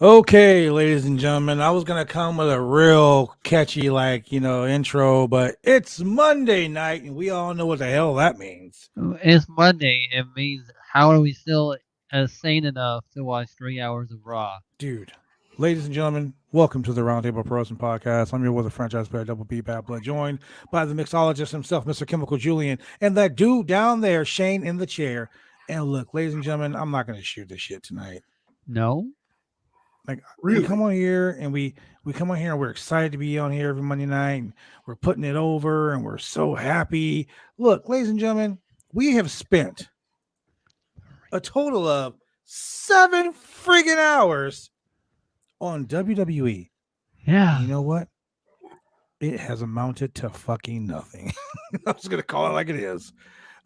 Okay, ladies and gentlemen, I was gonna come with a real catchy, intro, but it's Monday night, and we all know what the hell that means. It's Monday. It means how are we still sane enough to watch 3 hours of Raw? Dude, ladies and gentlemen, welcome to the Roundtable Pro Wrestling Podcast. I'm your with a franchise player, Double B Bad Blood, joined by the mixologist himself, Mr. Chemical Julian, and that dude down there, Shane, in the chair. And look, ladies and gentlemen, I'm not gonna shoot this shit tonight. No? Like we Really? come on here and we come on here and we're excited to be on here every Monday night and we're putting it over and we're so happy. Look, ladies and gentlemen, we have spent a total of 7 friggin' hours on WWE. Yeah. And you know what? It has amounted to fucking nothing. I'm just gonna call it like it is.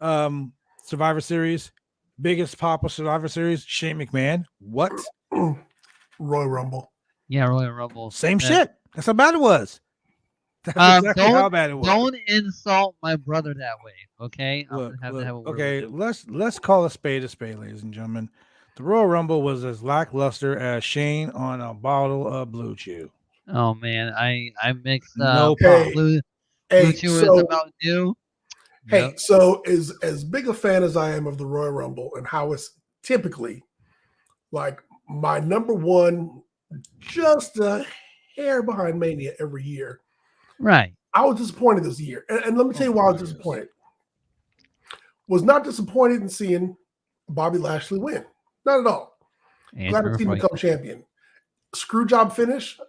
Survivor Series, biggest pop of Survivor Series, Shane McMahon. What? Royal Rumble. Yeah, Royal Rumble. Same shit. That's how bad it was. That's exactly how bad it was. Don't insult my brother that way, okay? I'm Look, gonna have to have a word okay, with let's call a spade, ladies and gentlemen. The Royal Rumble was as lackluster as Shane on a bottle of Blue Chew. you. Oh man, I mixed No up problem. Blue Hey, Chew is so about you. hey, Yep. so as big a fan as I am of the Royal Rumble and how it's typically like my number one, just a hair behind Mania every year. Right. I was disappointed this year, and let me tell you why I was disappointed. Was not disappointed in seeing Bobby Lashley win. Not at all. Glad to see him become champion. Screwjob finish.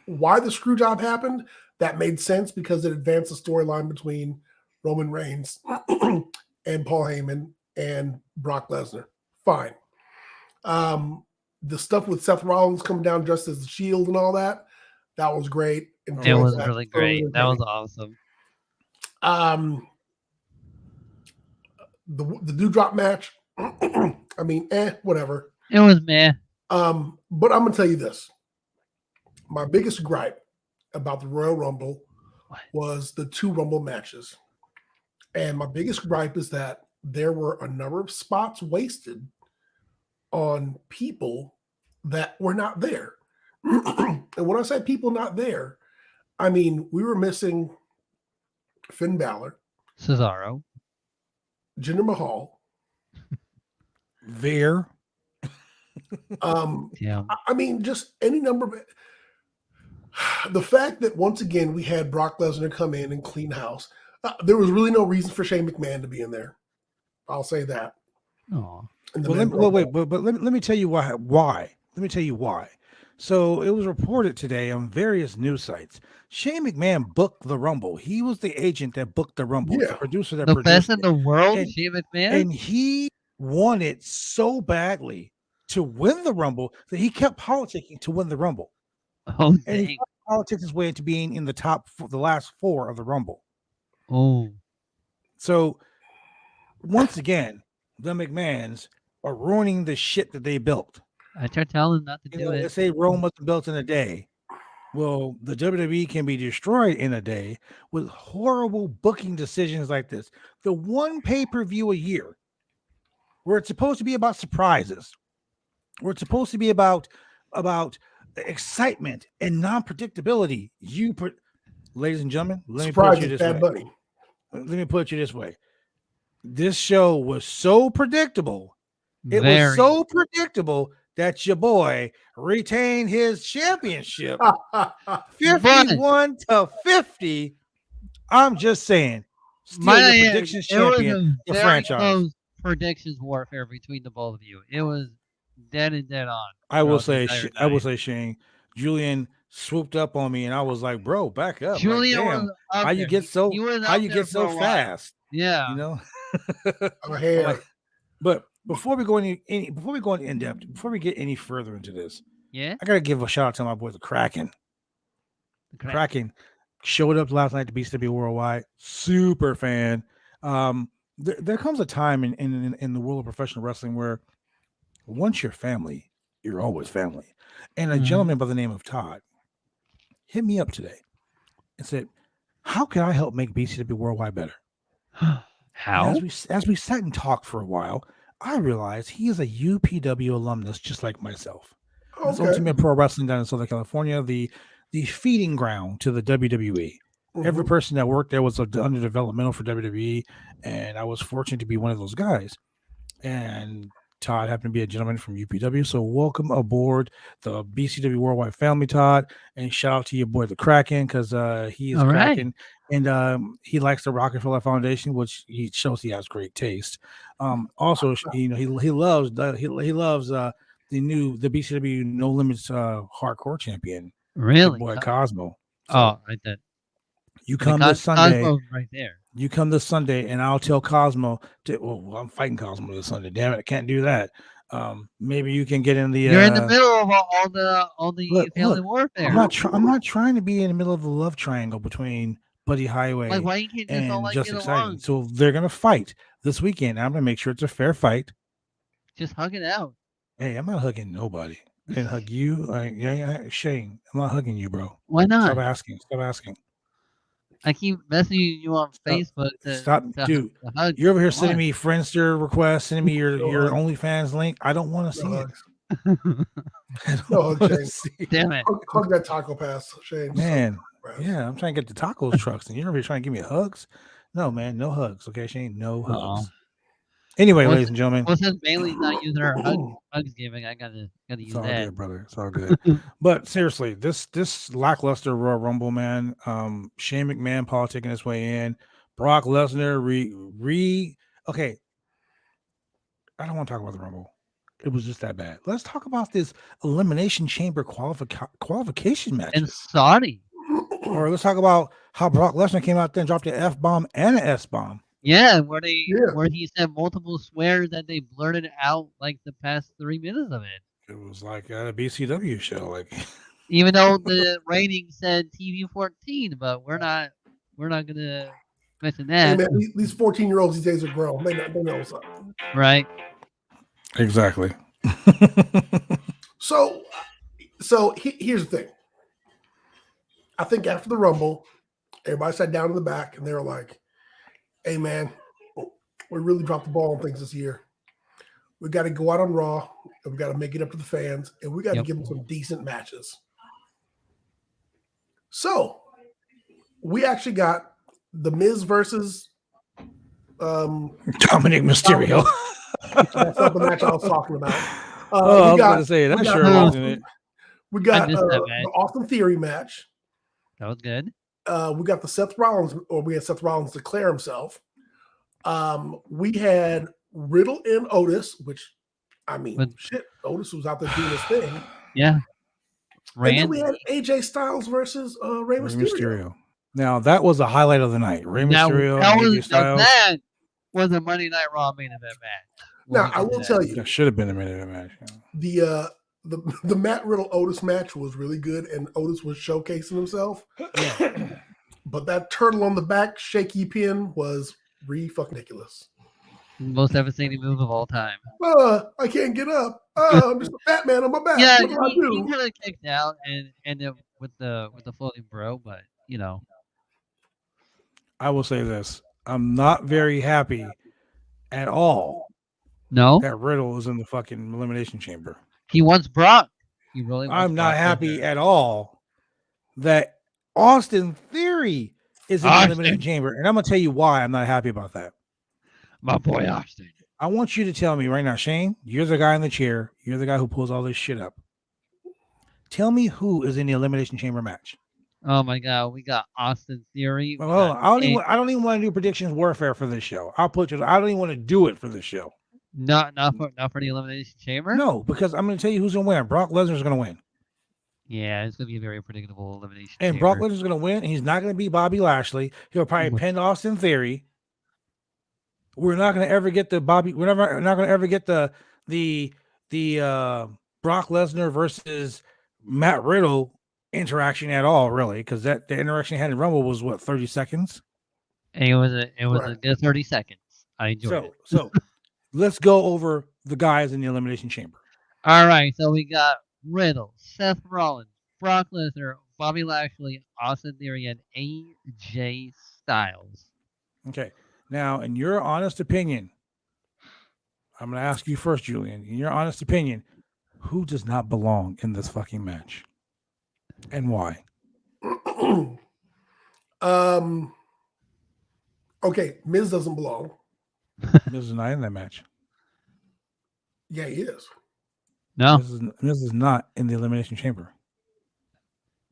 Why the screwjob happened? That made sense because it advanced the storyline between Roman Reigns and Paul Heyman and Brock Lesnar. Fine. The stuff with Seth Rollins coming down just as the Shield and all that was great. It was really great. That was awesome. The Dewdrop match. I mean, whatever. It was meh. But I'm gonna tell you this. My biggest gripe about the Royal Rumble was the 2 Rumble matches. And my biggest gripe is that there were a number of spots wasted on people that were not there. And when I say people not there, I mean we were missing Finn Balor, Cesaro, Jinder Mahal, Veer. Yeah. I mean, just any number of the fact that once again we had Brock Lesnar come in and clean house. There was really no reason for Shane McMahon to be in there. I'll say that. Oh. Well, let me tell you why. Let me tell you why. So it was reported today on various news sites. Shane McMahon booked the Rumble. He was the agent that booked the Rumble, the producer that the produced best in it. the world, And- Shane McMahon. And he wanted so badly to win the Rumble that he kept politicking to win the Rumble. Oh, And he dang. politics his way into being in the last 4 of the Rumble. Oh, So once again, the McMahons are ruining the shit that they built. I tried telling him not to You do know, it. they say Rome wasn't built in a day. Well, the WWE can be destroyed in a day with horrible booking decisions like this. The one pay-per-view a year where it's supposed to be about surprises, where it's supposed to be about excitement and non-predictability. Ladies and gentlemen, let me put it this way. Let me put you this way. This show was so predictable. It was so predictable that your boy retained his championship 51-50. I'm just saying. Still your predictions champion, the franchise. Close predictions warfare between the both of you. It was dead and dead on. I will say, Shane, Julian swooped up on me, and I was like, "Bro, back up!" Julian like, damn, was up how you get so fast? Yeah, You know. Hair. But before we go into in depth, before we get any further into this, yeah. I gotta give a shout out to my boy, the Kraken. The Kraken showed up last night to BCW Worldwide. Super fan. There comes a time in the world of professional wrestling where once you're family, you're always family. And a gentleman by the name of Todd hit me up today and said, "How can I help make BCW Worldwide better?" How? As we sat and talked for a while, I realized he is a UPW alumnus just like myself. It's Ultimate Pro Wrestling down in Southern California, the feeding ground to the WWE. Every person that worked there was under developmental for WWE, and I was fortunate to be one of those guys. And Todd happened to be a gentleman from UPW, so welcome aboard the BCW Worldwide family, Todd. And shout out to your boy the Kraken, because he is Kraken, and he likes the Rockefeller Foundation, which he shows he has great taste. Also, he loves the BCW No Limits hardcore champion, really, boy Cosmo. So, I did. You come this Sunday. Cosmo's right there. You come this Sunday, and I'll tell Cosmo. I'm fighting Cosmo this Sunday. Damn it, I can't do that. Maybe you can get in the. You're in the middle of all the family warfare. I'm not trying to be in the middle of the love triangle between Buddy Highway and Just Exciting. So they're gonna fight this weekend. I'm gonna make sure it's a fair fight. Just hug it out. Hey, I'm not hugging nobody. I didn't hug you. Shane, I'm not hugging you, bro. Why not? Stop asking. I keep messaging you on Facebook dude. You're over here sending me Friendster requests, sending me your OnlyFans link. I don't want to see it. Damn it! Hug that taco pass, Shane. Man, yeah, I'm trying to get the tacos trucks, and you're over here trying to give me hugs. No, man, no hugs. Okay, Shane, no hugs. Anyway, ladies and gentlemen. Well, since Bailey's not using her hugs giving, I gotta use that. It's all good, brother. It's all good. But seriously, this lackluster Royal Rumble, man. Shane McMahon politicking his way in. Brock Lesnar okay. I don't want to talk about the Rumble. It was just that bad. Let's talk about this Elimination Chamber qualification match in Saudi. Or let's talk about how Brock Lesnar came out there and dropped an F-bomb and an S-bomb. Yeah, where he said multiple swears that they blurted out like the past 3 minutes of it. It was like a BCW show, like even though the rating said TV 14, but we're not gonna mention that. Hey man, these 14-year-olds these days are grown. They know what's up. Right. Exactly. So here's the thing. I think after the Rumble, everybody sat down in the back and they were like, hey man, we really dropped the ball on things this year. We got to go out on Raw, and we got to make it up to the fans, and we got to give them some decent matches. So we actually got The Miz versus Dominic Mysterio. That's not the match I was talking about. I was going to say that sure wasn't it. We got the Austin Theory match. That was good. We got the Seth Rollins, or we had Seth Rollins declare himself. We had Riddle and Otis, which, I mean, Otis was out there doing his thing. Yeah. And then we had AJ Styles versus Rey Mysterio. Now, that was the highlight of the night. Rey Mysterio and AJ Styles. That was a Monday Night Raw main event match. Now, I will tell you. That should have been a main event match. Yeah. The Matt Riddle Otis match was really good, and Otis was showcasing himself. Yeah. But that turtle on the back shaky pin was ridiculous. Most devastating move of all time. I can't get up. I'm just a fat man on my back. Yeah, he could have kicked out and ended with the floating bro, but you know. I will say this: I'm not very happy at all. No, that Riddle is in the fucking Elimination Chamber. He wants Brock. He really wants I'm not happy at all that Austin Theory is in the Elimination Chamber. And I'm going to tell you why I'm not happy about that. My boy Austin. I want you to tell me right now, Shane, you're the guy in the chair. You're the guy who pulls all this shit up. Tell me who is in the Elimination Chamber match. Oh my God, we got Austin Theory. Well, I don't even want to do predictions warfare for this show. I don't even want to do it for this show. Not for the Elimination Chamber? No, because I'm going to tell you who's going to win. Brock Lesnar's going to win. Yeah, it's going to be a very predictable Elimination and Chamber. Brock Lesnar's going to win, and he's not going to beat Bobby Lashley. He'll probably pin Austin Theory. We're not going to ever get the Bobby. We're not going to ever get the Brock Lesnar versus Matt Riddle interaction at all, really, because the interaction had in Rumble was what 30 seconds. And it was a good 30 seconds. I enjoyed it. So let's go over the guys in the Elimination Chamber. All right, so we got Riddle, Seth Rollins, Brock Lesnar, Bobby Lashley, Austin Theory, and AJ Styles. Okay. Now, in your honest opinion, I'm going to ask you first, Julian. In your honest opinion, Who does not belong in this fucking match, and why? Okay, Miz doesn't belong. Miz is not in that match. Yeah, he is. No. Miz is not in the Elimination Chamber.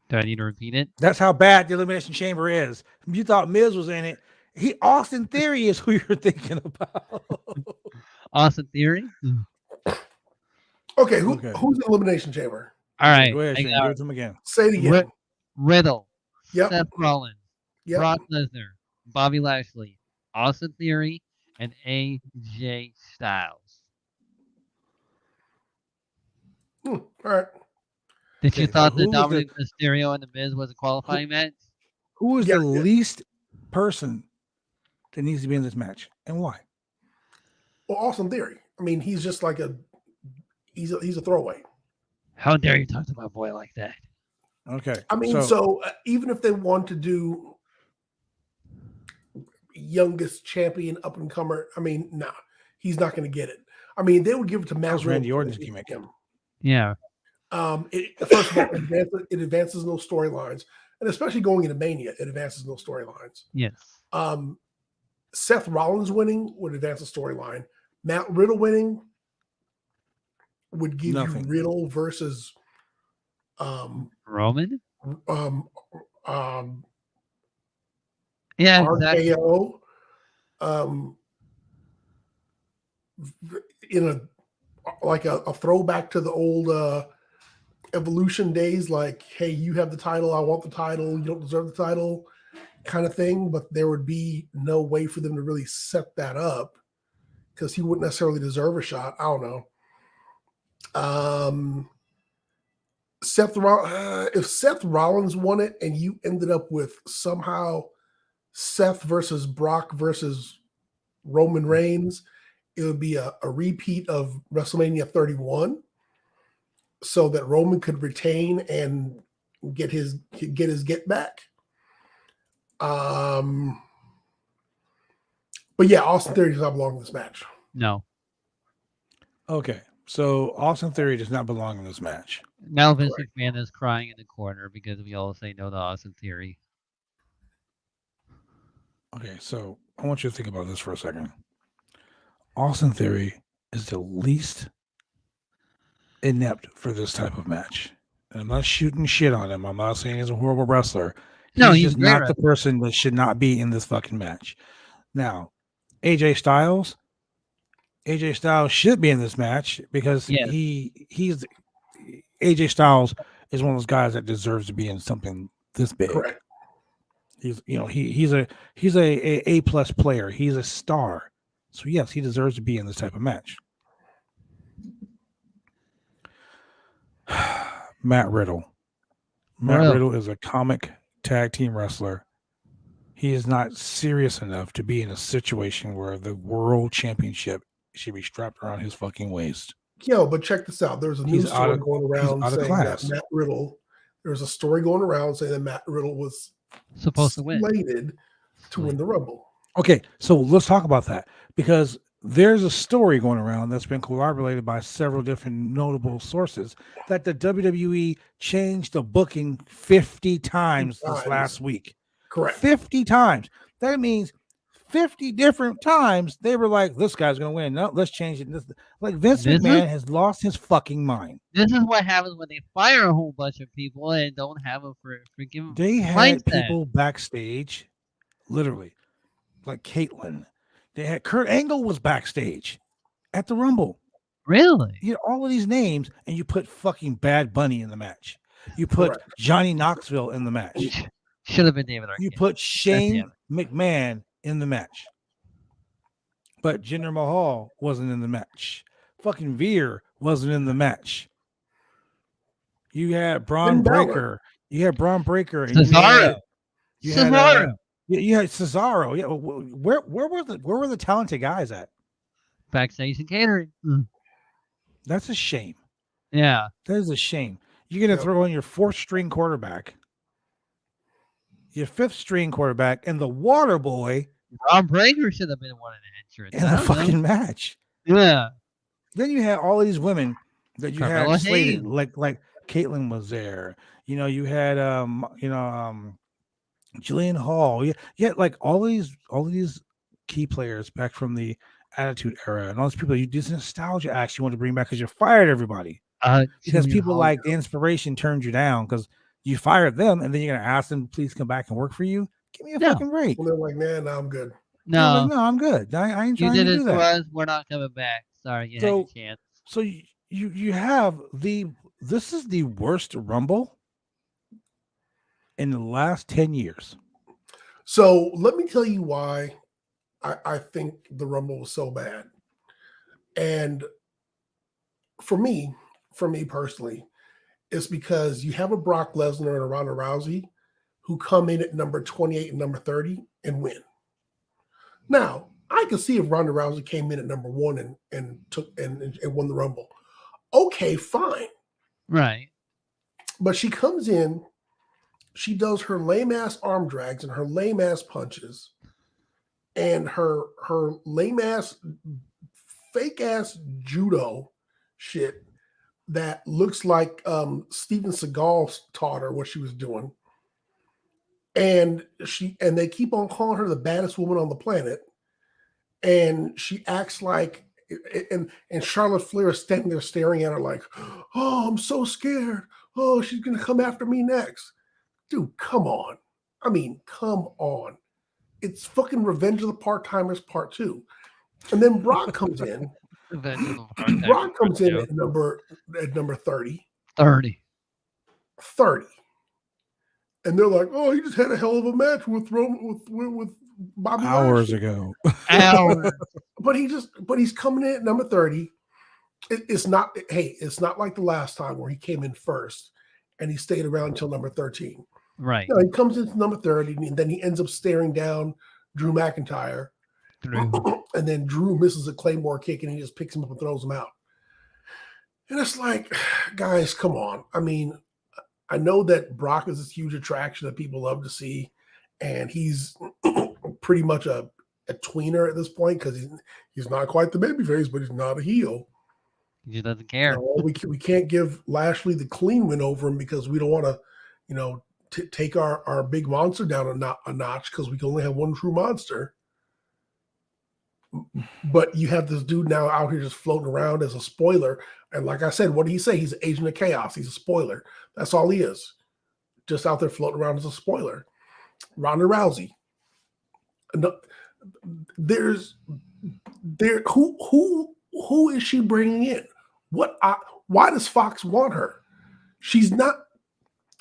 Do I need to repeat it? That's how bad the Elimination Chamber is. You thought Miz was in it. Austin Theory is who you're thinking about. Austin Theory? Okay, who's in Elimination Chamber? All right. Go ahead, Shane. Give it to him again. Say it again. Riddle. Yep. Seth Rollins. Yep. Brock Lesnar. Bobby Lashley. Austin Theory. And AJ Styles. All right. Did you thought the Dominic Mysterio and the Miz was a qualifying match? Who is the least person that needs to be in this match, and why? Well, Austin Theory. I mean, he's just like he's a throwaway. How dare you talk to my boy like that? Okay. I mean, so even if they want to do youngest champion up and comer, I mean, nah, he's not going to get it. I mean, they would give it to Matt Riddle. Randy Orton's gimmick. Yeah. First of all, it advances no storylines, and especially going into Mania, it advances no storylines. Yes. Seth Rollins winning would advance the storyline. Matt Riddle winning would give you Riddle versus Roman. Yeah, exactly. RKO. In a throwback to the old Evolution days, like, hey, you have the title, I want the title, you don't deserve the title, kind of thing. But there would be no way for them to really set that up because he wouldn't necessarily deserve a shot. I don't know. If Seth Rollins won it and you ended up with somehow Seth versus Brock versus Roman Reigns, it would be a repeat of WrestleMania 31, so that Roman could retain and get his get back. But yeah, Austin Theory does not belong in this match. No. Okay, so Austin Theory does not belong in this match. Now Vince McMahon is crying in the corner because we all say no to Austin Theory. Okay, so I want you to think about this for a second. Austin Theory is the least inept for this type of match. And I'm not shooting shit on him. I'm not saying he's a horrible wrestler. He's just not the person that should not be in this fucking match. Now, AJ Styles should be in this match because he's AJ Styles is one of those guys that deserves to be in something this big. Correct. He's a plus player. He's a star. So yes, he deserves to be in this type of match. Matt Riddle. Matt Riddle is a comic tag team wrestler. He is not serious enough to be in a situation where the world championship should be strapped around his fucking waist. Yo, but check this out. There's a news story going around saying that Matt Riddle. There's a story going around saying that Matt Riddle was supposed to win, slated to win the Rumble. Okay, so let's talk about that because there's a story going around that's been corroborated by several different notable sources that the WWE changed the booking 50 times this last week. Correct. 50 times. That means 50 different times they were like, this guy's going to win. No, let's change it. Like Vince McMahon has lost his fucking mind. This is what happens when they fire a whole bunch of people and don't have them for freaking. They had people backstage, literally, like Caitlyn. They had Kurt Angle was backstage at the Rumble. Really? You had all of these names, and you put fucking Bad Bunny in the match. You put Johnny Knoxville in the match. Should have been David Arquette. You put Shane McMahon in the match. But Jinder Mahal wasn't in the match. Fucking Veer wasn't in the match. You had Braun Breaker. You had Braun Breaker. And Cesaro. You had Cesaro. Yeah. Where were the talented guys at? Backstage and catering. That's a shame. Yeah. That is a shame. You're gonna throw in your 4th string quarterback, your 5th string quarterback, and the water boy. Braun Breaker should have been one of the entrants in a fucking match. Yeah. Then you had all these women that you Carmelo had slated, Hayes. like Caitlyn was there. You had Julian Hall. Yeah, like all these key players back from the Attitude Era, and all these people. This nostalgia acts you want to bring back because you fired everybody. Because Julian people Hall, like the inspiration turned you down because you fired them, and then you're gonna ask them to please come back and work for you. Give me a fucking break. Well, they're like, man, I'm good. No, no, I'm good. I ain't you trying did to it do for that. us. We're not coming back. Sorry, you had your chance. So you have this is the worst Rumble in the last 10 years. So let me tell you why I think the Rumble was so bad. And for me personally, it's because you have a Brock Lesnar and a Ronda Rousey who come in at number 28 and number 30 and win. Now, I could see if Ronda Rousey came in at number 1 and won the Rumble. Okay, fine. Right. But she comes in, she does her lame ass arm drags and her lame ass punches and her lame ass fake ass judo shit that looks like Steven Seagal taught her what she was doing. And they keep on calling her the baddest woman on the planet. And she acts like, and Charlotte Flair is standing there staring at her like, oh, I'm so scared. Oh, she's going to come after me next. Dude, come on. I mean, come on. It's fucking Revenge of the Part-Timers Part 2. And then Brock comes in. Brock comes in at number 30. 30. And they're like, oh, he just had a hell of a match with Bobby hours Lashley. ago. Hours. But he's coming in at number 30. It's not like the last time where he came in first and he stayed around until number 13. Right. No, he comes into number 30 and then he ends up staring down Drew McIntyre. And then Drew misses a Claymore kick and he just picks him up and throws him out. And it's like, guys, come on. I mean, I know that Brock is this huge attraction that people love to see, and he's pretty much a tweener at this point because he's not quite the babyface, but he's not a heel. He just doesn't care. We can't give Lashley the clean win over him because we don't want to, take our big monster down a notch because we can only have one true monster. But you have this dude now out here just floating around as a spoiler. And like I said, what did he say? He's an agent of chaos. He's a spoiler. That's all he is. Just out there floating around as a spoiler. Ronda Rousey. Who is she bringing in? Why does Fox want her? She's not.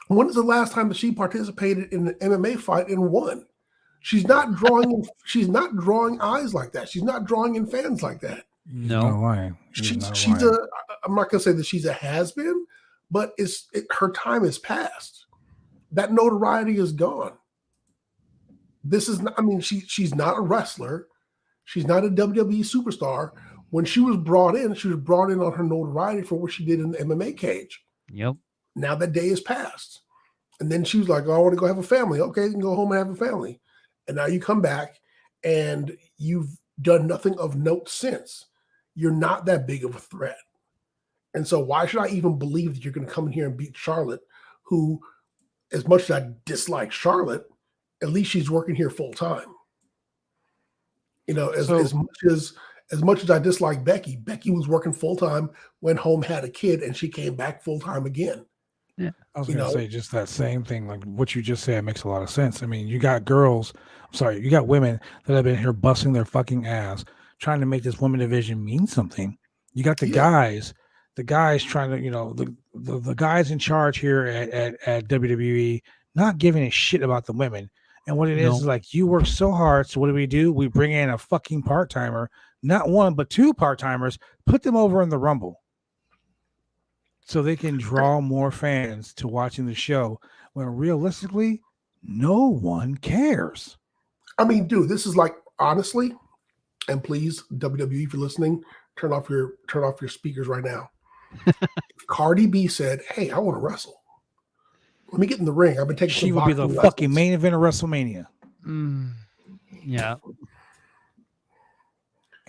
When is the last time that she participated in an MMA fight and won? She's not drawing eyes like that. She's not drawing in fans like that. No. I'm not gonna say that she's a has-been, but her time is past. That notoriety is gone. This is not, I mean, she's not a wrestler. She's not a WWE superstar. When she was brought in on her notoriety for what she did in the MMA cage. Yep. Now that day is past. And then she was like, oh, I want to go have a family. Okay, you can go home and have a family. And now you come back and you've done nothing of note since. You're not that big of a threat. And so why should I even believe that you're going to come in here and beat Charlotte, who, as much as I dislike Charlotte, at least she's working here full time. As much as I dislike Becky was working full time, went home, had a kid, and she came back full time again. Yeah, I was going to say just that same thing. Like what you just said makes a lot of sense. I mean, you got women that have been here busting their fucking ass trying to make this women division mean something. You got the guys trying to, the guys in charge here at WWE not giving a shit about the women. And what it is like, you work so hard. So what do? We bring in a fucking part-timer, not one, but two part-timers, put them over in the Rumble so they can draw more fans to watching the show when realistically, no one cares. I mean, dude, this is like, honestly, and please, WWE, if you're listening, turn off your speakers right now. Cardi B said, hey, I want to wrestle. Let me get in the ring. I've been taking She would be the fucking main event of WrestleMania. Yeah.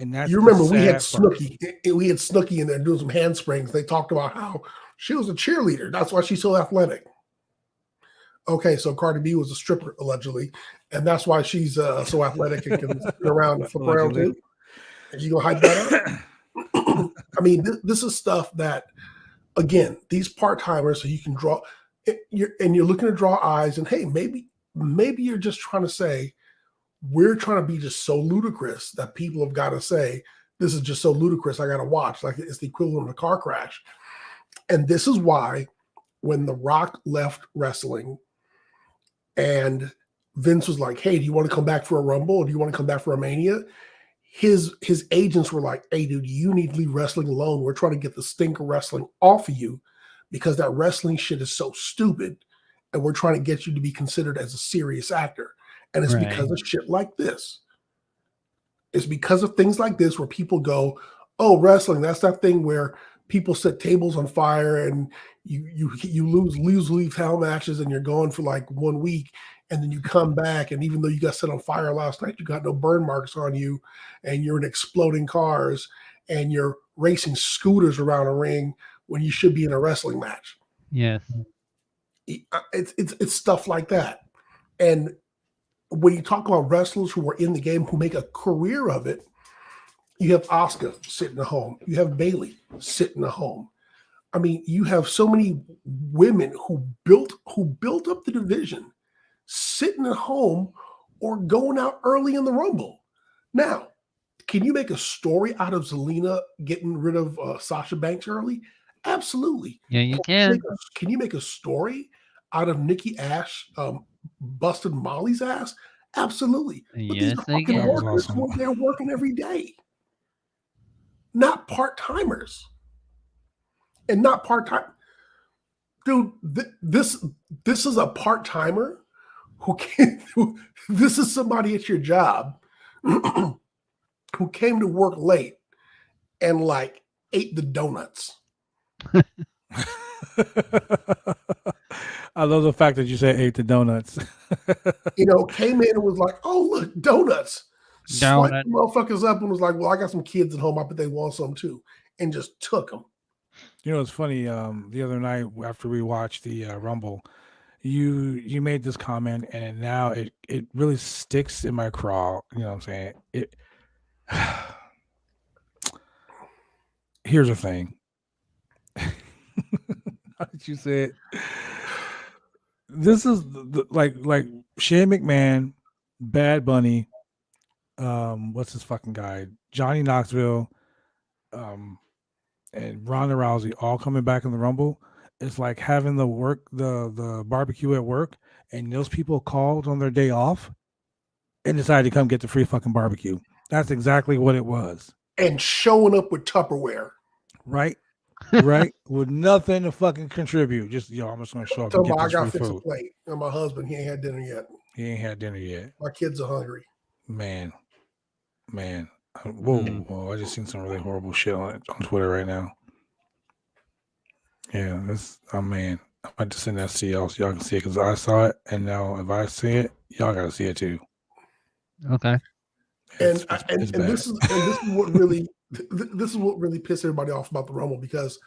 And that's you remember the we had sad part. Snooki. We had Snooki in there doing some handsprings. They talked about how she was a cheerleader. That's why she's so athletic. Okay, so Cardi B was a stripper allegedly, and that's why she's so athletic and can spin around and flip around too. And you gonna hype that up? I mean, this is stuff that, again, these part-timers, so you can draw. You're looking to draw eyes, and hey, maybe you're just trying to say, we're trying to be just so ludicrous that people have got to say, this is just so ludicrous, I got to watch. Like it's the equivalent of a car crash. And this is why when The Rock left wrestling and Vince was like, hey, do you want to come back for a Rumble? Or do you want to come back for a Mania? His agents were like, hey, dude, you need to leave wrestling alone. We're trying to get the stink of wrestling off of you because that wrestling shit is so stupid. And we're trying to get you to be considered as a serious actor. And it's because of shit like this. It's because of things like this where people go, oh, wrestling, that's that thing where people set tables on fire and you lose hell matches and you're gone for like 1 week. And then you come back, and even though you got set on fire last night, you got no burn marks on you, and you're in exploding cars, and you're racing scooters around a ring when you should be in a wrestling match. Yes. It's stuff like that. And when you talk about wrestlers who are in the game who make a career of it, you have Asuka sitting at home. You have Bayley sitting at home. I mean, you have so many women who built up the division sitting at home or going out early in the Rumble. Now, can you make a story out of Zelina getting rid of Sasha Banks early? Absolutely. Yeah, you can. Can you make a story out of Nikki Ash busted Molly's ass? Absolutely. But yes, they these are can. workers who are there working every day. Not part-timers. And not part-time. Dude, this is a part-timer this is somebody at your job who came to work late and like ate the donuts. I love the fact that you said ate the donuts. Came in and was like, oh, look, donuts. Swiped the motherfuckers up and was like, well, I got some kids at home. I bet they want some too. And just took them. It's funny. The other night after we watched the Rumble, you made this comment, and now it really sticks in my craw. You know what I'm saying? Here's the thing. How did you say it? This is like Shane McMahon, Bad Bunny, what's his fucking guy? Johnny Knoxville, and Ronda Rousey all coming back in the Rumble. It's like having the barbecue at work, and those people called on their day off and decided to come get the free fucking barbecue. That's exactly what it was. And showing up with Tupperware. Right? Right? With nothing to fucking contribute. Just, I'm just going to show up and get this free food. I got to fix a plate. And my husband, he ain't had dinner yet. My kids are hungry. Man. Whoa. I just seen some really horrible shit on Twitter right now. Yeah, man. I'm about to send that to y'all so y'all can see it because I saw it, and now if I see it, y'all gotta see it too. Okay. And this is what really pissed everybody off about the Rumble, because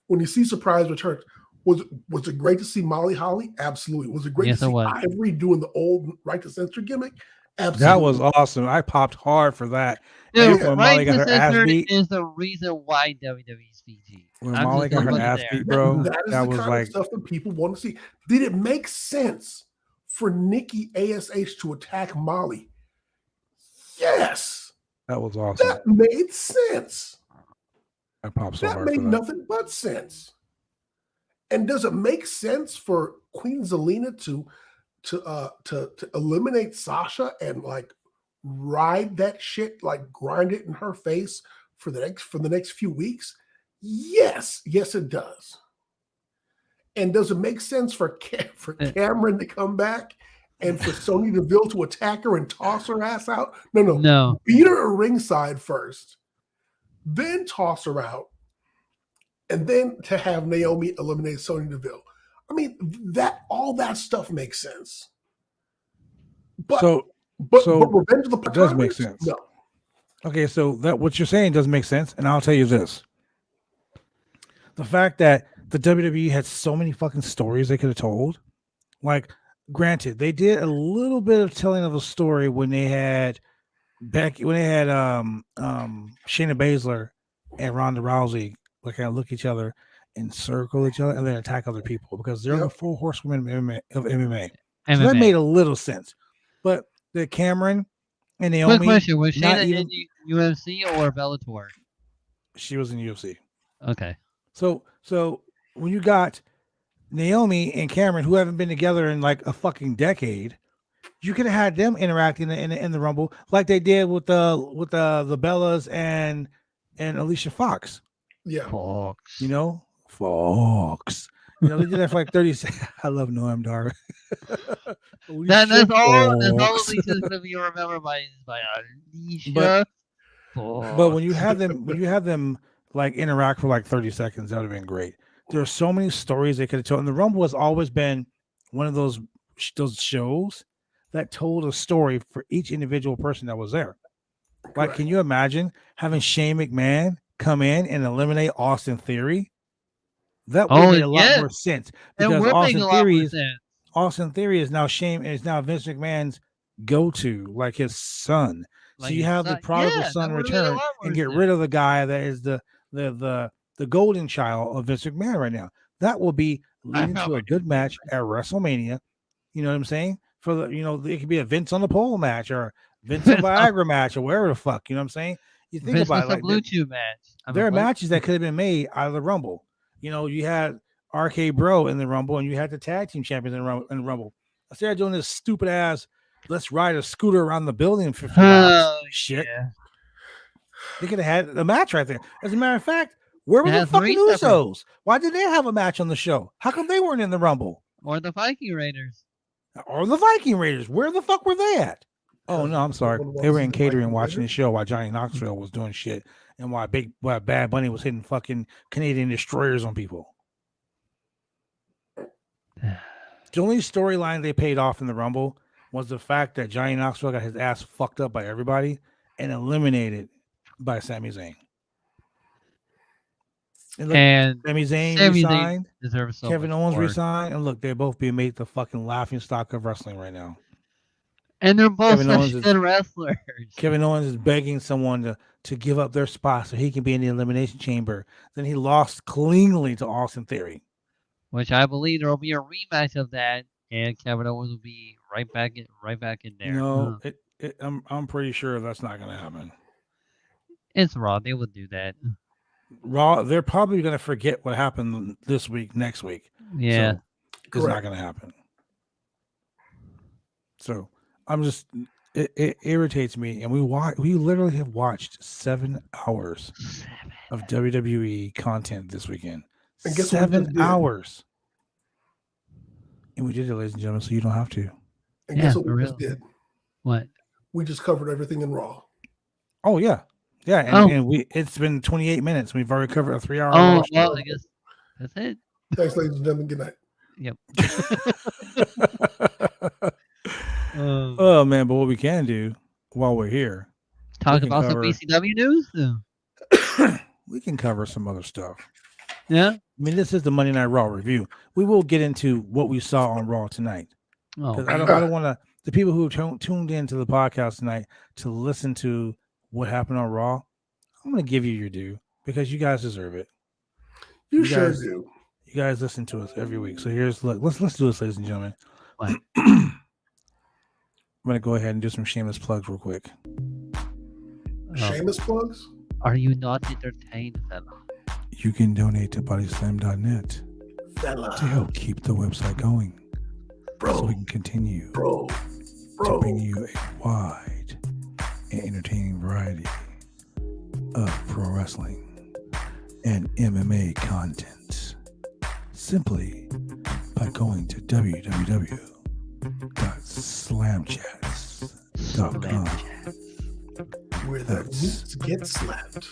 when you see surprise returns, was it great to see Molly Holly? Absolutely. Was it great to see Ivory doing the old right to censor gimmick? Absolutely. That was awesome. I popped hard for that. Dude, when Molly got her ass beat is the reason why WWE's PG. When Molly got her ass beat, bro, that was the kind of stuff that people want to see. Did it make sense for Nikki ASH to attack Molly? Yes. That was awesome. That made sense. I popped so hard. That made nothing but sense. And does it make sense for Queen Zelina to eliminate Sasha and like ride that shit, like grind it in her face for the next few weeks? Yes, it does. And does it make sense for Cameron to come back and for Sonya Deville to attack her and toss her ass out? No. Beat her at ringside first, then toss her out, and then to have Naomi eliminate Sonya Deville. I mean, all that stuff makes sense. But Revenge of the Part-Timers, it does make sense. No. Okay, so that what you're saying doesn't make sense, and I'll tell you this: the fact that the WWE had so many fucking stories they could have told. Like, granted, they did a little bit of telling of a story when they had Shayna Baszler and Ronda Rousey like kind of look at each other and circle each other and then attack other people because they're the four horsewomen of MMA. So that made a little sense. But the Cameron and Naomi. Quick question: was Shayna in UFC or Bellator? She was in UFC. Okay. So when you got Naomi and Cameron, who haven't been together in like a fucking decade, you could have had them interacting in the Rumble like they did with the Bellas and Alicia Fox. Yeah, Fox. You know, Fox. You know, they did that for like 30 seconds. I love Noam Dar. That's all Alicia's gonna be remembered by Alicia. But when you have them like interact for like 30 seconds, that would have been great. There are so many stories they could have told, and the Rumble has always been one of those shows that told a story for each individual person that was there. Like, can you imagine having Shane McMahon come in and eliminate Austin Theory? That would make a lot more sense because Austin Theory is now Vince McMahon's go-to, like his son. Like so you have the prodigal son return and get rid of the guy that is the golden child of Vince McMahon right now. That will be leading to a good match at WrestleMania. You know what I'm saying? For the it could be a Vince on the pole match or Vince on Viagra match or wherever the fuck. You know what I'm saying? You think Vince about it, like Blue Chew match. There are matches that could have been made out of the Rumble. You know, you had RK Bro in the Rumble, and you had the tag team champions in the Rumble. Instead of doing this stupid ass, let's ride a scooter around the building 50 laps shit. Yeah. They could have had a match right there. As a matter of fact, where were the fucking Usos? Why did they have a match on the show? How come they weren't in the Rumble? Or the Viking Raiders. Where the fuck were they at? Oh no, I'm sorry. They were in catering watching the show while Johnny Knoxville was doing shit and while Bad Bunny was hitting fucking Canadian destroyers on people. The only storyline they paid off in the Rumble was the fact that Johnny Knoxville got his ass fucked up by everybody and eliminated by Sami Zayn. And Sami Zayn resigned. Kevin Owens resigned. And look, they're both being made the fucking laughing stock of wrestling right now. And they're both good wrestlers. Kevin Owens is begging someone to give up their spot so he can be in the Elimination Chamber. Then he lost cleanly to Austin Theory. Which I believe there will be a rematch of that, and Kevin Owens will be right back in there. No, I'm pretty sure that's not going to happen. It's Raw. They will do that. Raw, they're probably going to forget what happened this week, next week. Yeah. So it's not going to happen. So I'm just, it irritates me. And we literally have watched 7 hours of WWE content this weekend. And guess 7 hours. And we did it, ladies and gentlemen, so you don't have to. And guess what we just did? What? We just covered everything in Raw. Oh, yeah. Yeah, and it's been 28 minutes. We've already covered a 3-hour. Oh, well, I guess that's it. Thanks, ladies and gentlemen. Good night. Yep. Oh, man, but what we can do while we're here. Talk about some BCW news? We can cover some other stuff. Yeah? I mean, this is the Monday Night Raw review. We will get into what we saw on Raw tonight. Because I don't want to, the people who tuned into the podcast tonight to listen to what happened on Raw, I'm going to give you your due because you guys deserve it. You sure do. You guys listen to us every week. So let's do this, ladies and gentlemen. What? I'm going to go ahead and do some shameless plugs real quick. Shameless plugs? Are you not entertained, fella? You can donate to bodyslam.net to help keep the website going. Bro. So we can continue to bring you a wide and entertaining variety of pro wrestling and MMA content. Simply by going to www.slamchats.com. Where the roots get slapped.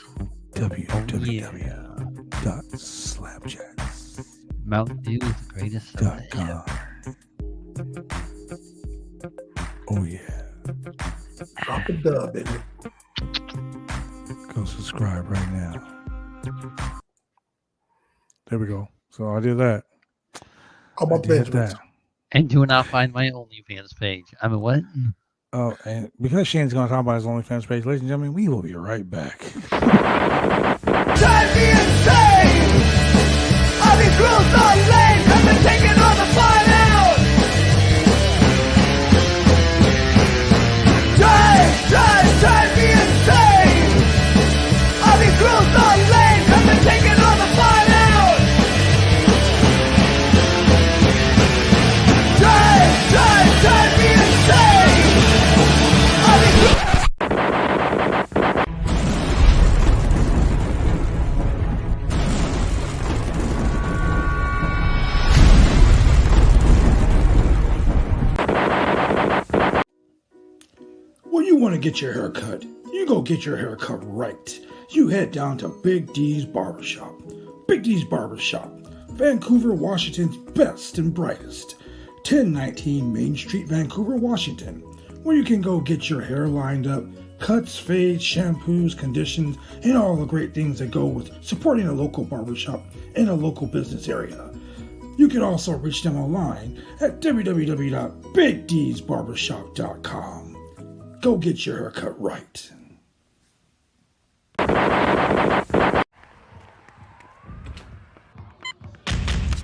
www.slamchats.com. Mountain Dew is the greatest soda ever. Oh yeah. Drop a dub in it. Go subscribe right now. There we go. So I did that. How about the Benjamins? And do not find my OnlyFans page. I mean, what? Oh, and because Shane's going to talk about his OnlyFans page, ladies and gentlemen, we will be right back. Drive me insane! All these rules are lame, cause they're taking all the fun out! Drive me insane! All these rules are lame, cause they're taking all the fun out! Drive me insane! All these rules... When you want to get your hair cut, you go get your hair cut right. You head down to Big D's Barbershop. Big D's Barbershop, Vancouver, Washington's best and brightest. 1019 Main Street, Vancouver, Washington, where you can go get your hair lined up, cuts, fades, shampoos, conditions, and all the great things that go with supporting a local barbershop in a local business area. You can also reach them online at www.bigdsbarbershop.com. Go get your hair cut right.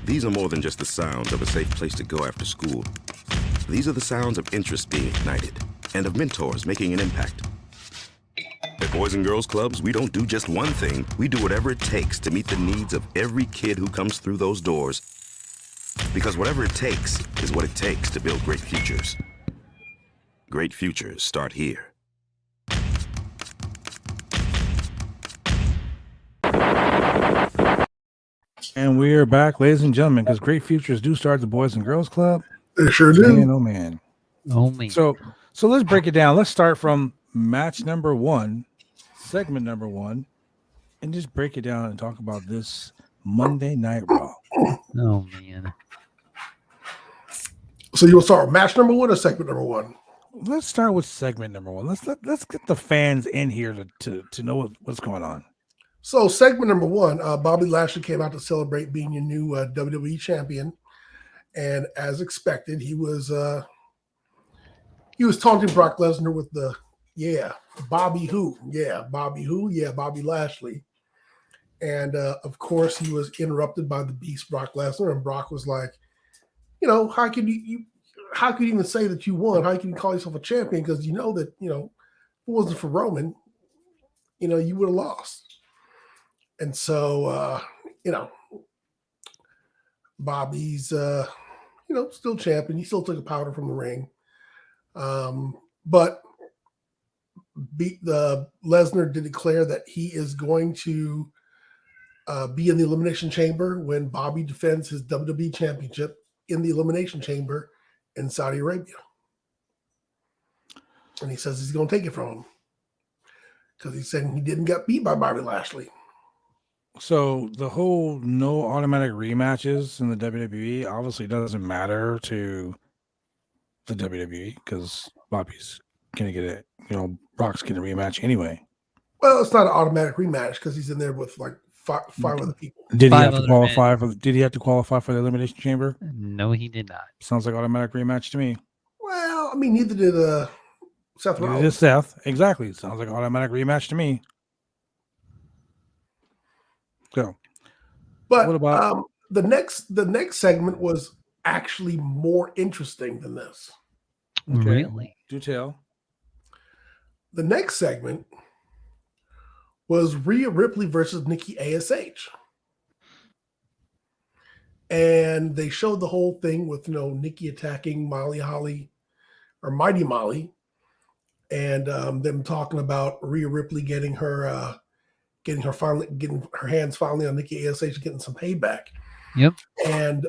These are more than just the sounds of a safe place to go after school. These are the sounds of interest being ignited and of mentors making an impact. At Boys and Girls Clubs, we don't do just one thing. We do whatever it takes to meet the needs of every kid who comes through those doors. Because whatever it takes is what it takes to build great futures. Great futures start here. And we are back, ladies and gentlemen, because great futures do start at the Boys and Girls Club. They sure do. Man, oh man. Oh man. So let's break it down. Let's start from match number 1, segment number 1, and just break it down and talk about this Monday Night Raw. Oh man. So you want to start with match number 1 or segment number 1? Let's start with segment number 1. Let's get the fans in here to know what's going on. So segment number 1, Bobby Lashley came out to celebrate being your new WWE champion, and as expected, he was taunting Brock Lesnar with the Bobby who, Bobby Lashley, and of course he was interrupted by the Beast Brock Lesnar, and Brock was like, how can you even say that you won? How can you call yourself a champion? Because you know that if it wasn't for Roman, you would have lost. And so, Bobby's, still champion. He still took a powder from the ring. But Lesnar did declare that he is going to be in the Elimination Chamber when Bobby defends his WWE Championship in the Elimination Chamber in Saudi Arabia. And he says he's going to take it from him because he said he didn't get beat by Bobby Lashley. So the whole no automatic rematches in the WWE obviously doesn't matter to the WWE because Bobby's going to get it. Brock's getting a rematch anyway. Well, it's not an automatic rematch because he's in there with like five other people. Did he have to qualify Did he have to qualify for the Elimination Chamber? No, he did not. Sounds like automatic rematch to me. Well, I mean, neither did Seth Rollins. Neither did Seth. Exactly. Sounds like automatic rematch to me. So, but what about the next segment was actually more interesting than this. Okay. Really? Do tell. The next segment was Rhea Ripley versus Nikki ASH. And they showed the whole thing with Nikki attacking Mighty Molly, and them talking about Rhea Ripley getting her hands finally on Nikki ASH, getting some payback. Yep. And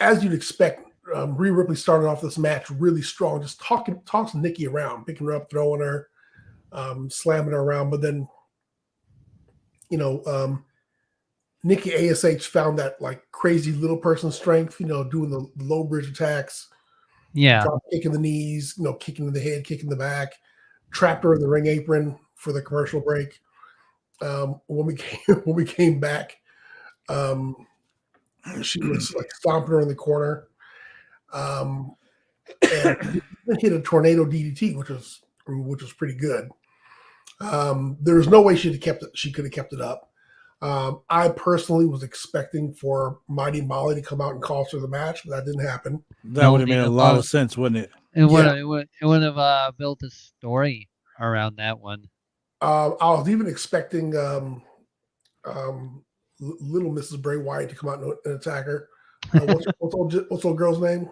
as you'd expect, Rhea Ripley started off this match really strong, just talking Nikki around, picking her up, throwing her, slamming her around. But then, Nikki ASH found that like crazy little person strength, doing the low bridge attacks. Yeah. Kicking the knees, kicking in the head, kicking the back, trapped her in the ring apron, for the commercial break. When we came back, she was like stomping her in the corner, and hit a tornado DDT, which was pretty good. There was no way she could have kept it up. I personally was expecting for Mighty Molly to come out and cost her the match, but that didn't happen. That would have made a lot of sense, wouldn't it? It would have built a story around that one. I was even expecting little Mrs. Bray Wyatt to come out and attack her. What's old girl's name?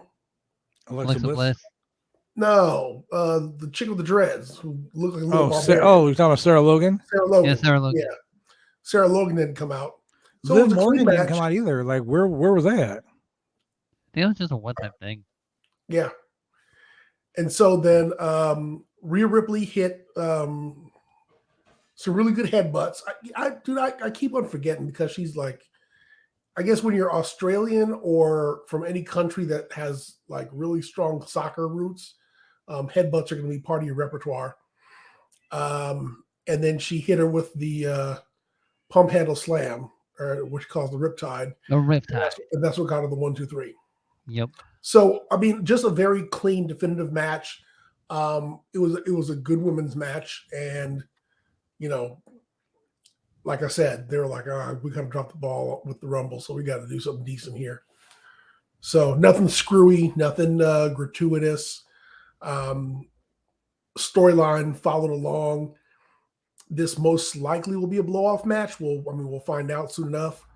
Alexa Bliss? No, the chick with the dreads who looked like a little you're talking about Sarah Logan? Sarah Logan. Yeah, Sarah Logan. Yeah. Sarah Logan didn't come out. So Liv Morgan didn't come out either. Like, where was that at? I think it was just a one-time thing. Yeah. And so then Rhea Ripley hit some really good headbutts. I keep on forgetting because she's like, I guess when you're Australian or from any country that has like really strong soccer roots, headbutts are going to be part of your repertoire. And then she hit her with the pump handle slam, or what she calls the riptide. The riptide. And that's what got her the 1, 2, 3. Yep. So, I mean, just a very clean, definitive match. It was a good women's match. And, you know, like I said, they were like, we kind of dropped the ball with the Rumble, so we got to do something decent here. So nothing screwy, nothing gratuitous. Storyline followed along. This most likely will be a blow-off match. We'll find out soon enough.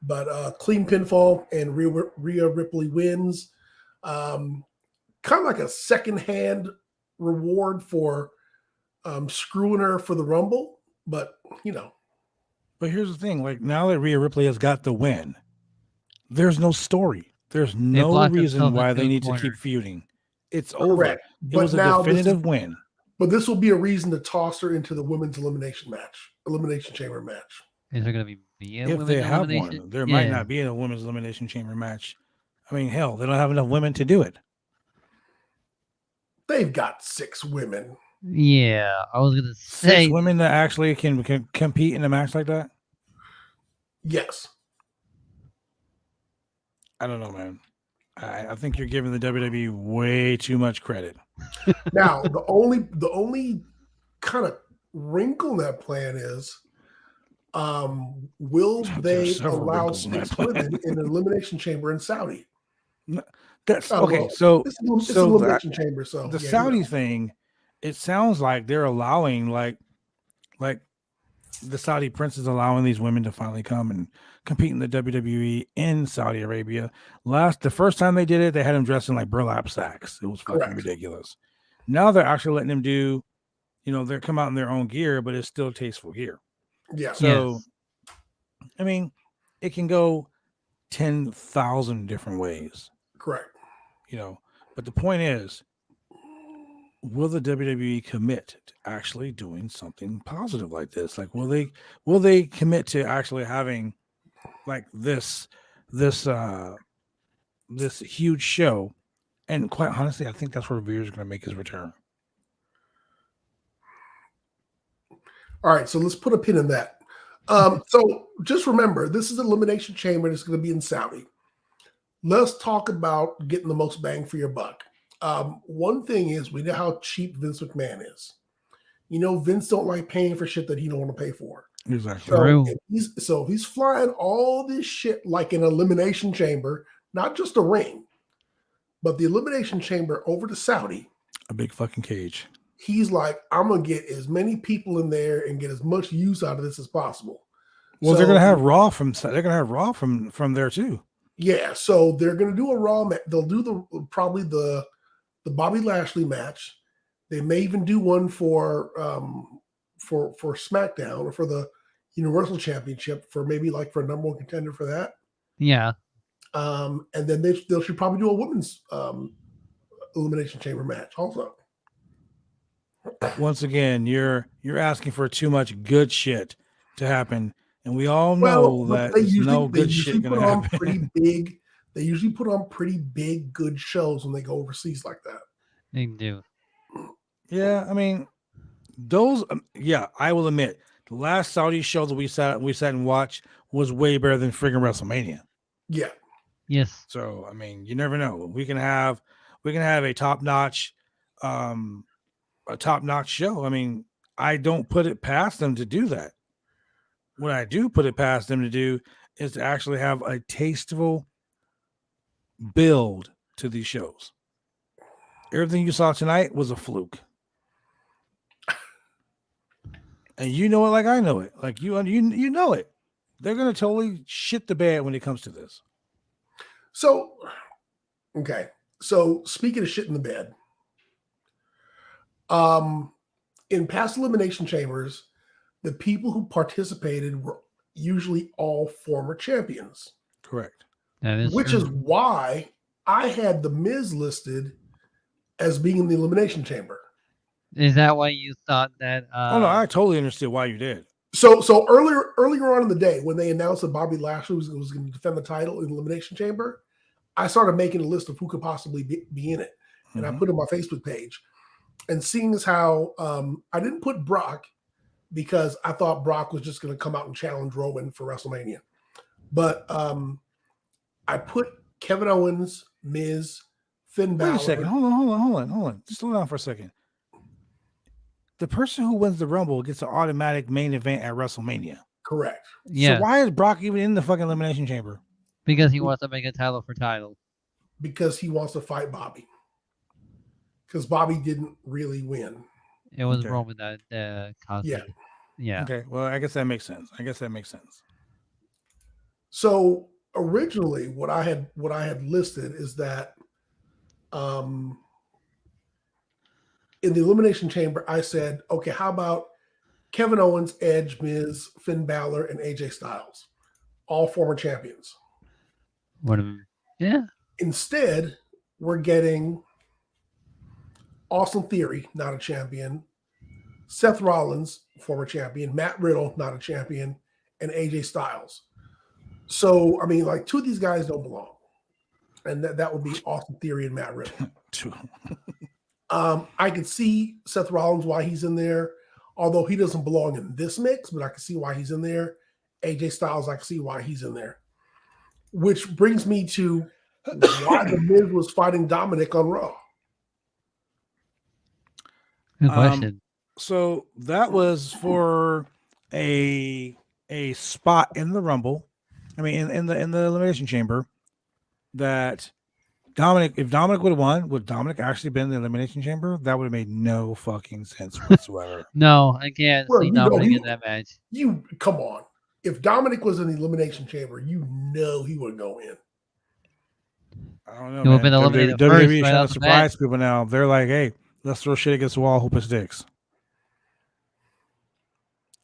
But clean pinfall, and Rhea Ripley wins. Kind of like a second-hand reward for screwing her for the Rumble. But, you know. But here's the thing. Like, now that Rhea Ripley has got the win, there's no story. There's no reason why they need to keep feuding. It's over. Correct. It was a definitive win. But this will be a reason to toss her into the women's elimination chamber match. Is there going to be a if they have one? There might not be a women's elimination chamber match. I mean, hell, they don't have enough women to do it. They've got 6 women. Yeah, I was going to say 6 women that actually can compete in a match like that. Yes. I don't know, man. I think you're giving the WWE way too much credit. Now, the only kind of wrinkle in that plan is, will they allow 6 women in an elimination chamber in Saudi? That's okay. Well, so it's an elimination chamber. So the Saudi thing, it sounds like they're allowing like the Saudi prince is allowing these women to finally come and compete in the WWE in Saudi Arabia. The first time they did it, they had them dressed in like burlap sacks. It was fucking ridiculous. Now they're actually letting them do, they come out in their own gear, but it's still tasteful gear. Yeah. So, I mean, it can go 10,000 different ways. Correct. But the point is, will the WWE commit to actually doing something positive like this? Like, will they commit to actually having like this huge show? And quite honestly, I think that's where Veer's going to make his return. All right, so let's put a pin in that. So just remember, this is an elimination chamber. It's going to be in Saudi. Let's talk about getting the most bang for your buck. One thing is, we know how cheap Vince McMahon is. Vince don't like paying for shit that he don't want to pay for. Exactly. So if he's flying all this shit like an elimination chamber, not just a ring, but the elimination chamber over to Saudi, a big fucking cage. He's like, I'm gonna get as many people in there and get as much use out of this as possible. Well, they're gonna have Raw from there too. Yeah, so they're gonna do a Raw. They'll do probably the Bobby Lashley match. They may even do one for SmackDown or for the Universal Championship for maybe like for a number 1 contender for that. Yeah. And then they should probably do a women's elimination chamber match also. Once again, you're asking for too much good shit to happen, and we all know that no good shit going to happen. They usually put on pretty big good shows when they go overseas like that. They do. Yeah, I mean, Those, yeah, I will admit, the last Saudi show that we sat and watched was way better than friggin' WrestleMania. Yeah. Yes. So I mean, you never know. We can have a top notch show. I mean, I don't put it past them to do that. What I do put it past them to do is to actually have a tasteful build to these shows. Everything you saw tonight was a fluke. And you know it like I know it. Like you know it. They're going to totally shit the bed when it comes to this. So, okay. So speaking of shit in the bed, in past elimination chambers, the people who participated were usually all former champions. Correct. That is which true. is why I had The Miz listed as being in the elimination chamber. Is that why you thought that? Oh no, I totally understood why you did. So earlier on in the day, when they announced that Bobby Lashley was going to defend the title in the elimination chamber, I started making a list of who could possibly be in it, and I put it on my Facebook page. And seeing as how I didn't put Brock because I thought Brock was just going to come out and challenge Roman for WrestleMania, but I put Kevin Owens, Miz, Finn Balor. Wait a second. Hold on. Just slow down for a second. The person who wins the Rumble gets an automatic main event at WrestleMania. Correct. Yeah. So why is Brock even in the fucking elimination chamber? Because he wants to make a title for title. Because he wants to fight Bobby. Because Bobby didn't really win. It was Okay. Roman that caused it. Yeah. Okay. Well, I guess that makes sense. So originally, what I had listed is that in the elimination chamber, I said, okay, how about Kevin Owens, Edge, Miz, Finn Balor, and AJ Styles, all former champions. Yeah. Instead, we're getting Austin Theory, not a champion, Seth Rollins, former champion, Matt Riddle, not a champion, and AJ Styles. So, I mean, like, two of these guys don't belong. And that would be Austin Theory and Matt Riddle. I could see Seth Rollins, why he's in there, although he doesn't belong in this mix, but I can see why he's in there. AJ Styles, I can see why he's in there. Which brings me to why the Miz was fighting Dominic on Raw. Good question. So that was for a spot in the Rumble. I mean, in the elimination chamber. That Dominic, if Dominic would have won, would Dominic actually been in the elimination chamber? That would have made no fucking sense whatsoever. No, I can't see Dominic in that match. You come on. If Dominic was in the elimination chamber, you know he would go in. I don't know. He would have been eliminated WWE first is right trying off to the surprise people now. They're like, hey, let's throw shit against the wall, hope it sticks.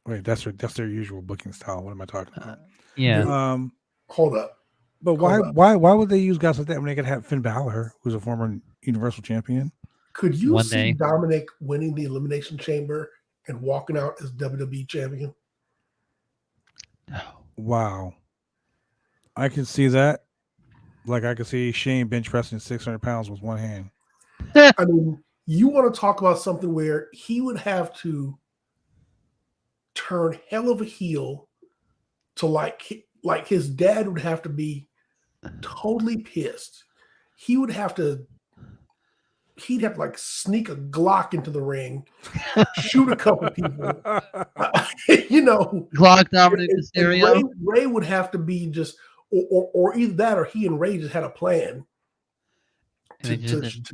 Wait, that's their usual booking style. What am I talking about? Yeah. Hold up. But why would they use guys like that when they could have Finn Balor, who's a former Universal Champion? Could you One see day. Dominic winning the elimination chamber and walking out as WWE champion? Wow. I can see that. Like I could see Shane bench pressing 600 pounds with one hand. I mean, you want to talk about something where he would have to turn hell of a heel to like his dad would have to be totally pissed. He'd have to like sneak a Glock into the ring, shoot a couple people. Glock Dominic Mysterio. Ray would have to be just, or either that or he and Ray just had a plan to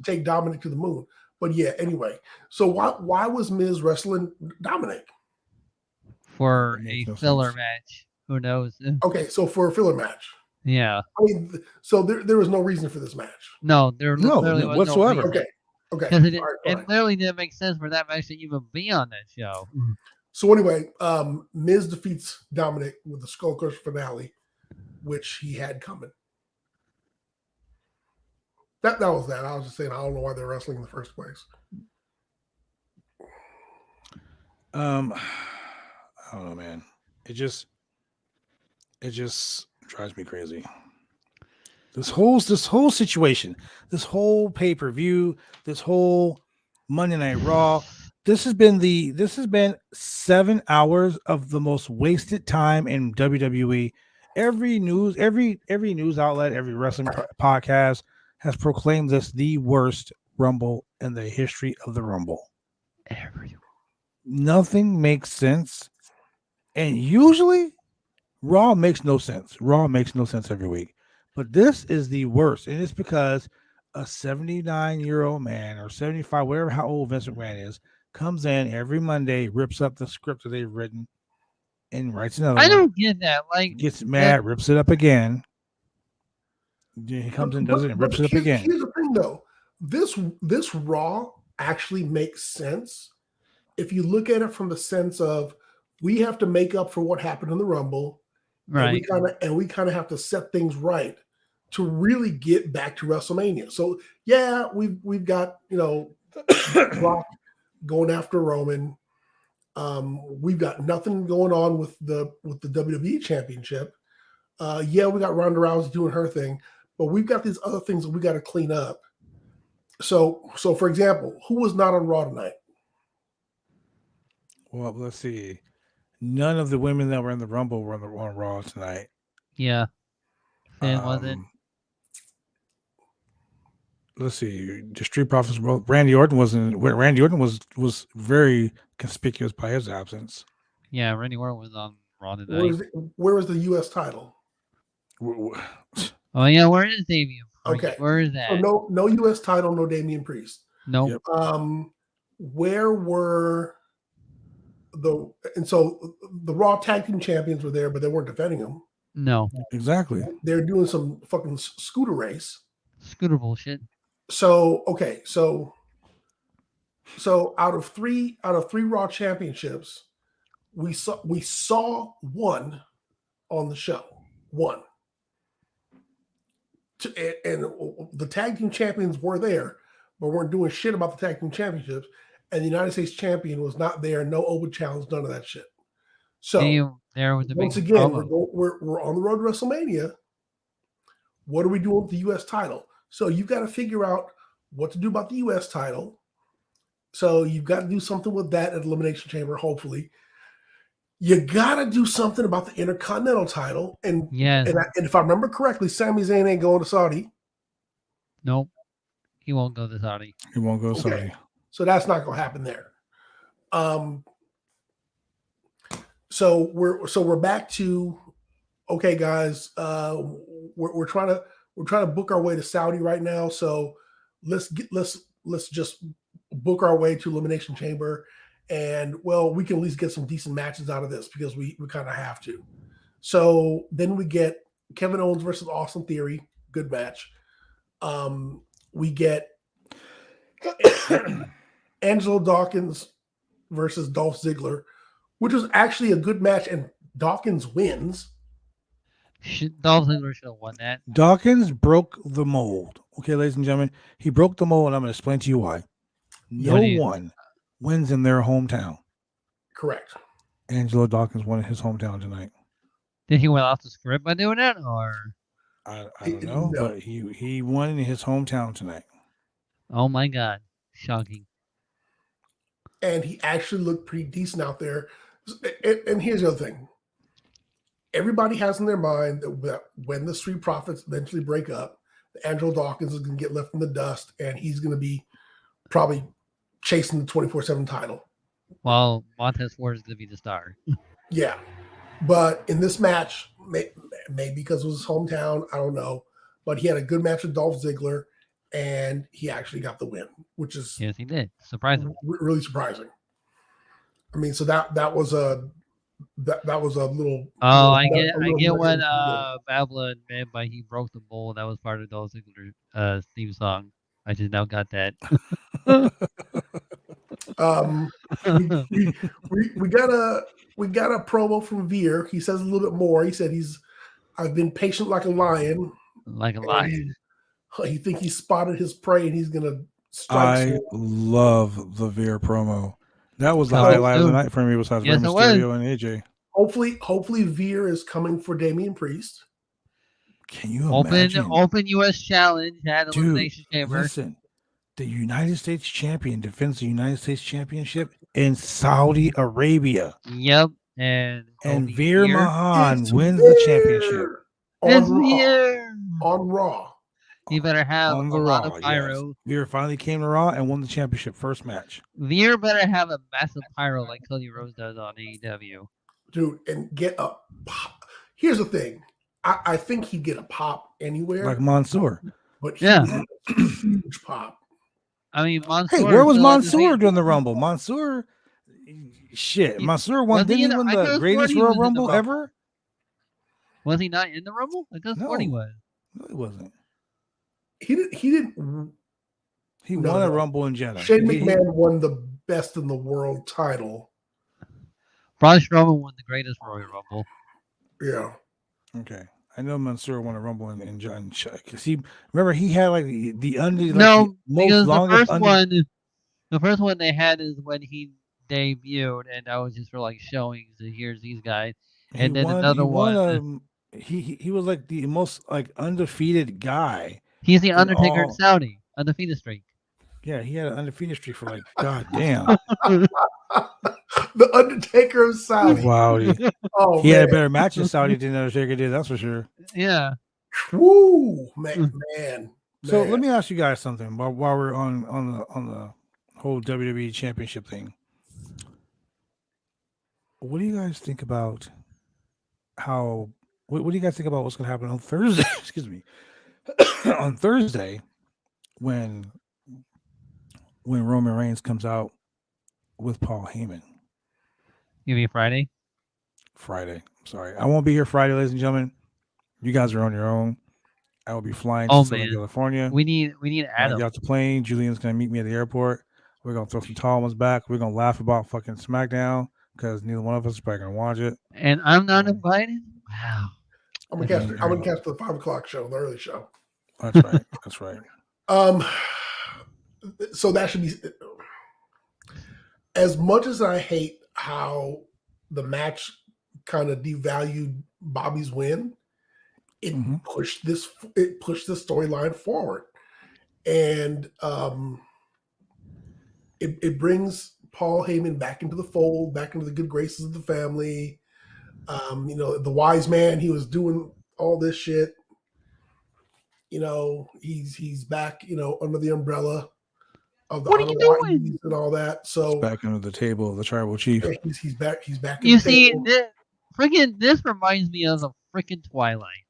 take Dominic to the moon. But yeah, anyway. So why was Miz wrestling Dominic? For a filler match. Who knows? Okay, so for a filler match. Yeah. I mean, so there was no reason for this match. No, there literally was whatsoever. No reason. Okay. Because it Fine. literally didn't make sense for that match to even be on that show. So anyway, Miz defeats Dominic with the Skull Crush finale, which he had coming. That was that. I was just saying I don't know why they're wrestling in the first place. I don't know, man. It just drives me crazy. This whole situation, this whole pay-per-view, this whole Monday Night Raw, This has been 7 hours of the most wasted time in WWE. Every news outlet, every wrestling podcast has proclaimed this the worst Rumble in the history of the Rumble. Nothing makes sense. And usually Raw makes no sense. Raw makes no sense every week. But this is the worst. And it's because a 79-year-old man or 75, whatever how old Vince McMahon is, comes in every Monday, rips up the script that they've written, and writes another one. I don't get that. Like, gets mad, rips it up again. He comes in, does it, and rips it up again. Here's the thing, though. This Raw actually makes sense if you look at it from the sense of we have to make up for what happened in the Rumble, right? And we kind of have to set things right to really get back to WrestleMania. So yeah, we've got Brock going after Roman. We've got nothing going on with the WWE Championship. Yeah, we got Ronda Rousey doing her thing, but we've got these other things that we got to clean up. So for example, who was not on Raw tonight? Well, let's see. None of the women that were in the Rumble were on Raw tonight. Yeah. Finn wasn't. Let's see. The Street Profits. Well, Randy Orton wasn't. Randy Orton was very conspicuous by his absence. Yeah, Randy Orton was on Raw tonight. Where was the U.S. title? Oh yeah, where is Damian Priest? Okay, where is that? So no U.S. title, no Damian Priest. No. Nope. Where were the Raw Tag Team Champions were there, but they weren't defending them. No. Exactly. They're doing some fucking scooter race. Scooter bullshit. So okay, so out of three Raw championships, we saw one on the show. One. And the tag team champions were there, but weren't doing shit about the tag team championships. And the United States champion was not there. No open challenge, none of that shit. So once again, we're on the road to WrestleMania. What are we doing with the U.S. title? So you've got to figure out what to do about the U.S. title. So you've got to do something with that at Elimination Chamber, hopefully. You got to do something about the Intercontinental title. And if I remember correctly, Sami Zayn ain't going to Saudi. Nope. He won't go to Saudi. He won't go to Saudi. So that's not going to happen there. So we're back to, okay, guys, we're trying to book our way to Saudi right now. So let's just book our way to Elimination Chamber, and well, we can at least get some decent matches out of this because we kind of have to. So then we get Kevin Owens versus Austin Theory, good match. We get Angelo Dawkins versus Dolph Ziggler, which was actually a good match, and Dawkins wins. Dolph Ziggler should have won that. Dawkins broke the mold. Okay, ladies and gentlemen, he broke the mold, and I'm going to explain to you why. No one wins in their hometown. Correct. Angelo Dawkins won in his hometown tonight. Did he win off the script by doing that, or? I don't know, but he won in his hometown tonight. Oh my God. Shocking. And he actually looked pretty decent out there. And here's the other thing. Everybody has in their mind that when the Street Profits eventually break up, Angelo Dawkins is going to get left in the dust, and he's going to be probably chasing the 24/7 title. While Montez Ford is going to be the star. Yeah. But in this match, maybe because it was his hometown, I don't know. But he had a good match with Dolph Ziggler, and he actually got the win, which is yes, he did. Surprising. Really surprising. I mean, so that was a little. Oh, I get what Babla meant by he broke the mold. That was part of Dolph Ziggler's theme song. I just now got that. We got a promo from Veer. He says a little bit more. He said I've been patient like a lion. Like a lion. He think he spotted his prey and he's gonna strike. I love the Veer promo. That was the highlight of the night for me. Besides Rey Mysterio and AJ. Hopefully Veer is coming for Damian Priest. Can you imagine? Open U.S. challenge at Elimination Chamber. Listen, the United States champion defends the United States championship in Saudi Arabia. Yep. And Veer Mahan It's wins Veer the championship. It's on Raw. Veer. On Raw. He better have On a the lot Raw, of pyro. yes. Veer finally came to Raw and won the championship first match. Veer better have a massive pyro like Cody Rhodes does on AEW. Dude, and get a pop. Here's the thing. I think he'd get a pop anywhere. Like Mansoor. But Yeah. huge pop. I mean, Mansoor. Hey, where was still Mansoor undefeated. during the Rumble? Mansoor, shit. Mansoor won. was he Didn't he in- win I could've the sworn greatest he Royal was in the Rumble Rumble. ever? Was he not in the Rumble? I just thought he No. was. No, he wasn't. He didn't. He No, won a no. Rumble in Jeddah. Shane He- McMahon won the best in the world title. Braun Strowman won the greatest Royal Rumble. Yeah. Okay. I know Mansoor won a Rumble in John Chuck. Because he had like the under. Like No, the most because the longest first under- one, the first one they had is when he debuted, and that was just for like showing. So here's these guys, he and then won- another he won, one. He was like the most like undefeated guy. He's the Undertaker in all- Saudi, undefeated streak. Yeah, he had an undefeated streak for like goddamn. The Undertaker of Saudi. Wow. Oh, He had a man. better match in Saudi than Undertaker did, that's for sure. Yeah. Woo, man. So Man. let me ask you guys something while we're on the whole WWE Championship thing. What do you guys think about what do you guys think about what's going to happen on Thursday? Excuse me. On Thursday, when Roman Reigns comes out with Paul Heyman. Give me Friday. Friday. I'm sorry. I won't be here Friday, ladies and gentlemen. You guys are on your own. I will be flying to Oh, Southern man. California. We need I Adam. get off the plane. Julian's gonna meet me at the airport. We're gonna throw some tall ones back. We're gonna laugh about fucking SmackDown because neither one of us is probably gonna watch it. And I'm not invited. Wow. I'm gonna catch the 5:00 show, the early show. That's right. That's right. So that should be. As much as I hate how the match kind of devalued Bobby's win, it Mhm. pushed the storyline forward, and it brings Paul Heyman back into the fold, back into the good graces of the family. The wise man, he was doing all this shit. He's back, under the umbrella of the What are you doing? and all that. So Back under the table of the tribal chief. he's back. He's back. in You the see, table. this reminds me of a freaking Twilight.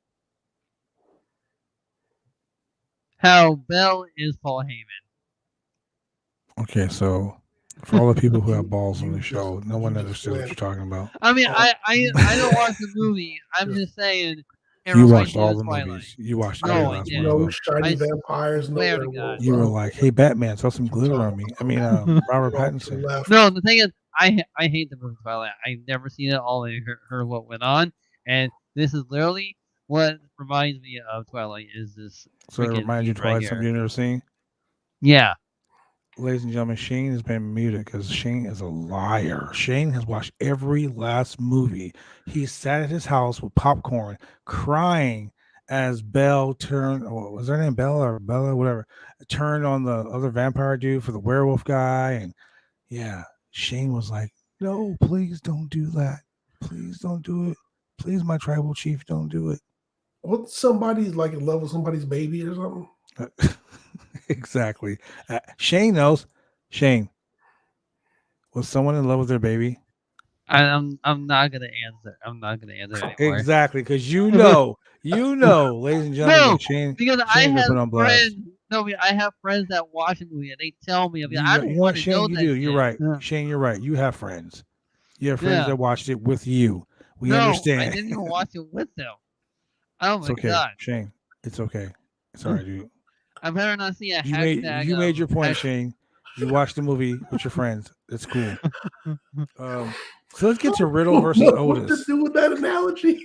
How Belle is Paul Heyman. Okay, so for all the people who have balls on You the show, no one just understood what went. you're talking about. I mean, Oh. I don't watch the movie. I'm just saying. It You reminds watched me all of the Twilight. movies. You watched No, every I last didn't. one of No them. shiny I vampires. No swear to werewolves. God. You were like, "Hey, Batman, throw some glitter on me." I mean, Robert Pattinson. Left. No, the thing is, I hate the movie Twilight. I've never seen it. All I heard what went on, and this is literally what reminds me of Twilight. Is this? So it freaking reminds you scene right Twilight, something here. you've never seen. Yeah. Ladies and gentlemen, Shane has been muted because Shane is a liar. Shane has watched every last movie. He sat at his house with popcorn, crying as Belle turned. Was her name Bella or Bella, whatever? Turned on the other vampire dude for the werewolf guy, and yeah, Shane was like, "No, please don't do that. Please don't do it. Please, my tribal chief, don't do it." What somebody's like in love with somebody's baby or something? Exactly. Shane knows. Shane, was someone in love with their baby? I'm not gonna answer. I'm not gonna answer anymore. Exactly, because you know, ladies and gentlemen, No, that Shane. Because I Shane got have put on blast. friends. No, I have friends that watch the movie and they tell me. I mean, You I know- don't you know what, want to know Shane? You that do. You're shit. right, Yeah. Shane. You're right. You have friends. You have friends Yeah. that watched it with you. We No, understand. I didn't even watch it with them. Oh It's my okay, god! Shane. It's okay. It's all right, dude. I better not see a You hashtag. made your point, hashtag- Shane. You watched the movie with your friends. It's cool. So let's get to Riddle versus What to Otis. do with that analogy?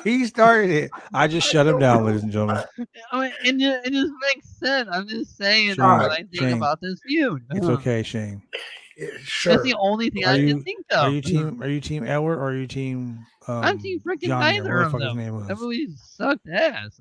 He started it. I just shut him down, ladies and gentlemen. I mean, it just makes sense. I'm just saying Shane, what I think Shane. about this feud. It's okay, Shane. Yeah, sure. That's the only thing Are I you- can think of. Are you team Edward or are you team I'm team freaking Johnny or neither whatever the of fuck his them. name That was? movie sucked ass.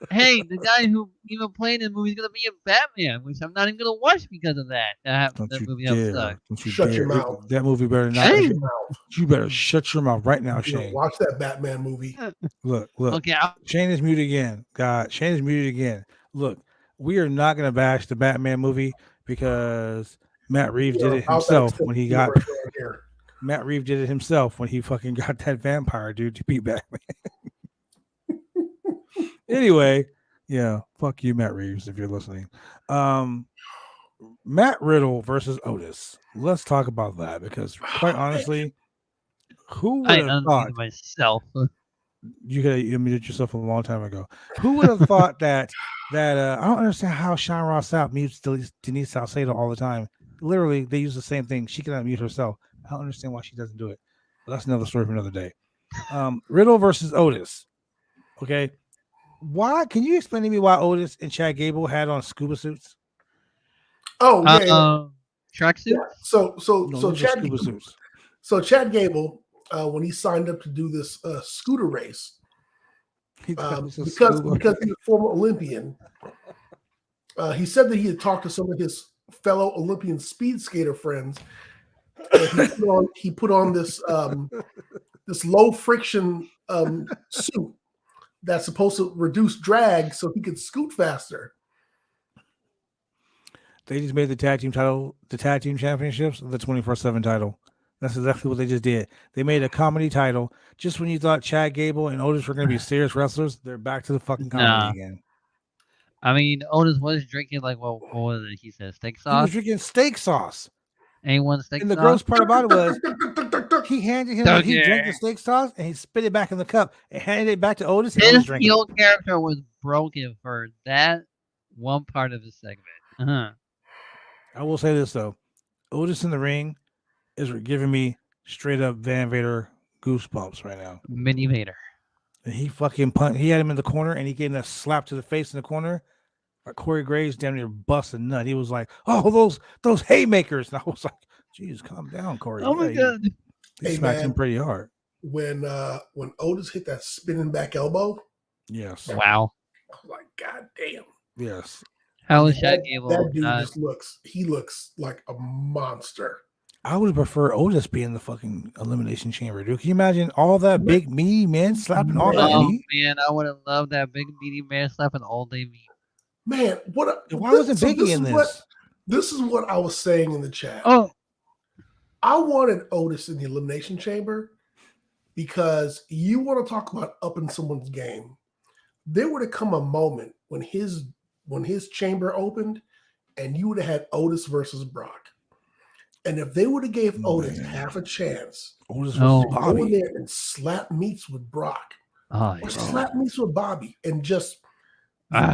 Hey, the guy who even played in the movie is gonna be in Batman, which I'm not even gonna watch because of that. Don't That you movie dare! suck. Don't you Shut dare! your mouth. That movie better not. Shut Hey. your mouth. You better shut your mouth right now, You Shane. watch that Batman movie. Look. Okay, Shane is muted again. God, Shane is muted again. Look, we are not gonna bash the Batman movie because Matt Reeves did it himself when he got. Matt Reeves did it himself when he fucking got that vampire dude to beat Batman. Anyway, yeah, fuck you, Matt Reeves, if you're listening. Matt Riddle versus Otis. Let's talk about that because, quite honestly, who would have thought myself? You could have muted yourself a long time ago. Who would have thought that I don't understand how Sean Ross Sapp mutes Denise Salcedo all the time. Literally, they use the same thing. She cannot mute herself. I don't understand why she doesn't do it. But that's another story for another day. Riddle versus Otis. Okay. Why? Can you explain to me why Otis and Chad Gable had on scuba suits? Oh, yeah. Tracksuits? Yeah. So Chad scuba suits. So Chad Gable, when he signed up to do this scooter race, because he's a former Olympian, he said that he had talked to some of his fellow Olympian speed skater friends. And he put on this this low friction suit that's supposed to reduce drag so he could scoot faster. They just made the tag team championships, the 24/7 title. That's exactly what they just did. They made a comedy title. Just when you thought Chad Gable and Otis were going to be serious wrestlers, they're back to the fucking comedy again. I mean, Otis was drinking like what was it? He said steak sauce. He was drinking steak sauce. A1 steak sauce. And the gross part about it was he handed him he drank the steak sauce and he spit it back in the cup and handed it back to Otis. His heel character was broken for that one part of the segment. I will say this though, Otis in the ring is giving me straight up Van Vader goosebumps right now. Mini Vader. And he fucking he had him in the corner and he gave him a slap to the face in the corner. Like Corey Graves damn near busted a nut. He was like, "Oh, those haymakers." And I was like, "Jeez, calm down, Corey." Oh my god. He smacked him pretty hard. When Otis hit that spinning back elbow. Yes. Wow. I was like, God damn. Yes. How is Chad Gable? That dude just looks like a monster. I would prefer Otis being the fucking elimination chamber, dude. Can you imagine all that big meaty man slapping all that meat? Man, I would have loved that big meaty man slapping all day meat. Man, why wasn't Biggie in this? This is what I was saying in the chat. Oh, I wanted Otis in the elimination chamber because you want to talk about upping someone's game. There would have come a moment when his chamber opened, and you would have had Otis versus Brock. And if they would have gave Otis half a chance, Otis versus Bobby, go in there and slap meets with Brock, or slap meets with Bobby, and just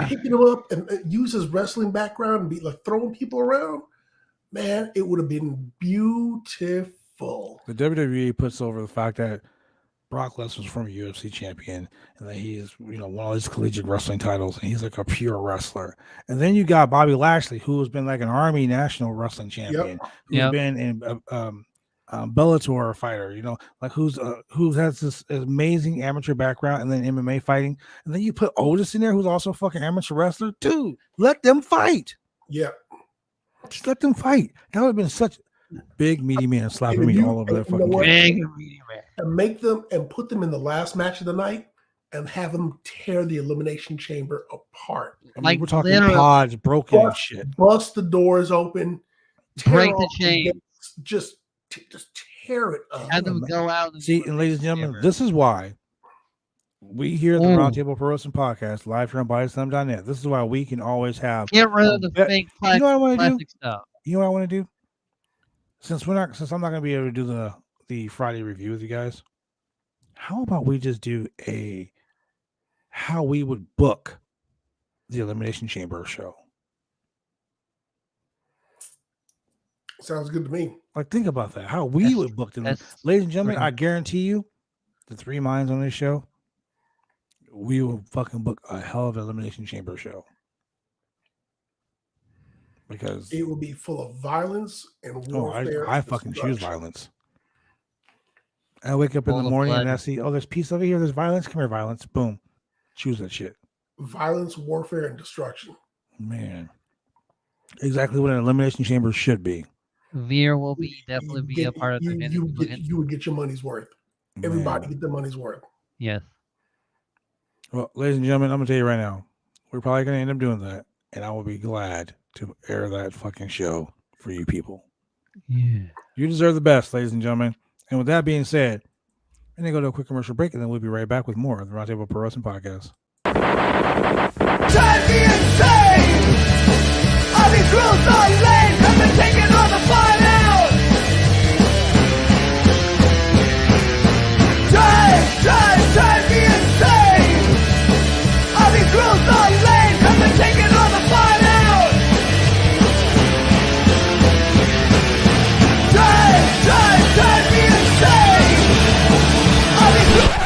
picking him up and use his wrestling background and be like throwing people around, man, it would have been beautiful. The WWE puts over the fact that Brock Lesnar was former UFC champion and that he is, won all his collegiate wrestling titles and he's like a pure wrestler. And then you got Bobby Lashley, who has been like an Army national wrestling champion, who's been in Bellator fighter, like who has this amazing amateur background and then MMA fighting. And then you put Otis in there, who's also a fucking amateur wrestler. Dude, let them fight. Yeah. Just let them fight. That would have been such big meaty man slapping me all over that fucking big meaty man. And make them and put them in the last match of the night and have them tear the elimination chamber apart. I mean, we're talking pods broken and shit. Bust the doors open, break the chains, just tear it up. Have them go out. And ladies and gentlemen, this is why we here at the Roundtable Pro Wrestling Podcast, live from BodySlam.net. This is why we can always have get rid of the fake plastic, stuff. You know what I want to do? Since I'm not going to be able to do the Friday review with you guys, how about we just do how we would book the Elimination Chamber show? Sounds good to me. Like, think about that. How we would book them. Ladies and gentlemen, I guarantee you, the three minds on this show, we will fucking book a hell of an Elimination Chamber show. Because it will be full of violence and warfare. I fucking choose violence. I wake up in the morning and I see, there's peace over here. There's violence. Come here, violence. Boom. Choose that shit. violence, warfare, and destruction. Man, exactly what an elimination chamber should be. Veer will definitely be a part of the you would get your money's worth. Everybody get their money's worth. Yes. Well, ladies and gentlemen, I'm gonna tell you right now, we're probably gonna end up doing that, and I will be glad to air that fucking show for you people. Yeah. You deserve the best, ladies and gentlemen. And with that being said, I'm gonna go to a quick commercial break, and then we'll be right back with more of the Roundtable Pro Wrestling Podcast. Drive me insane! All these rules are lame, have been taking all the fun out! Drive me insane! All these rules are lame, have been taking all the fun out! Drive me insane! All these rules...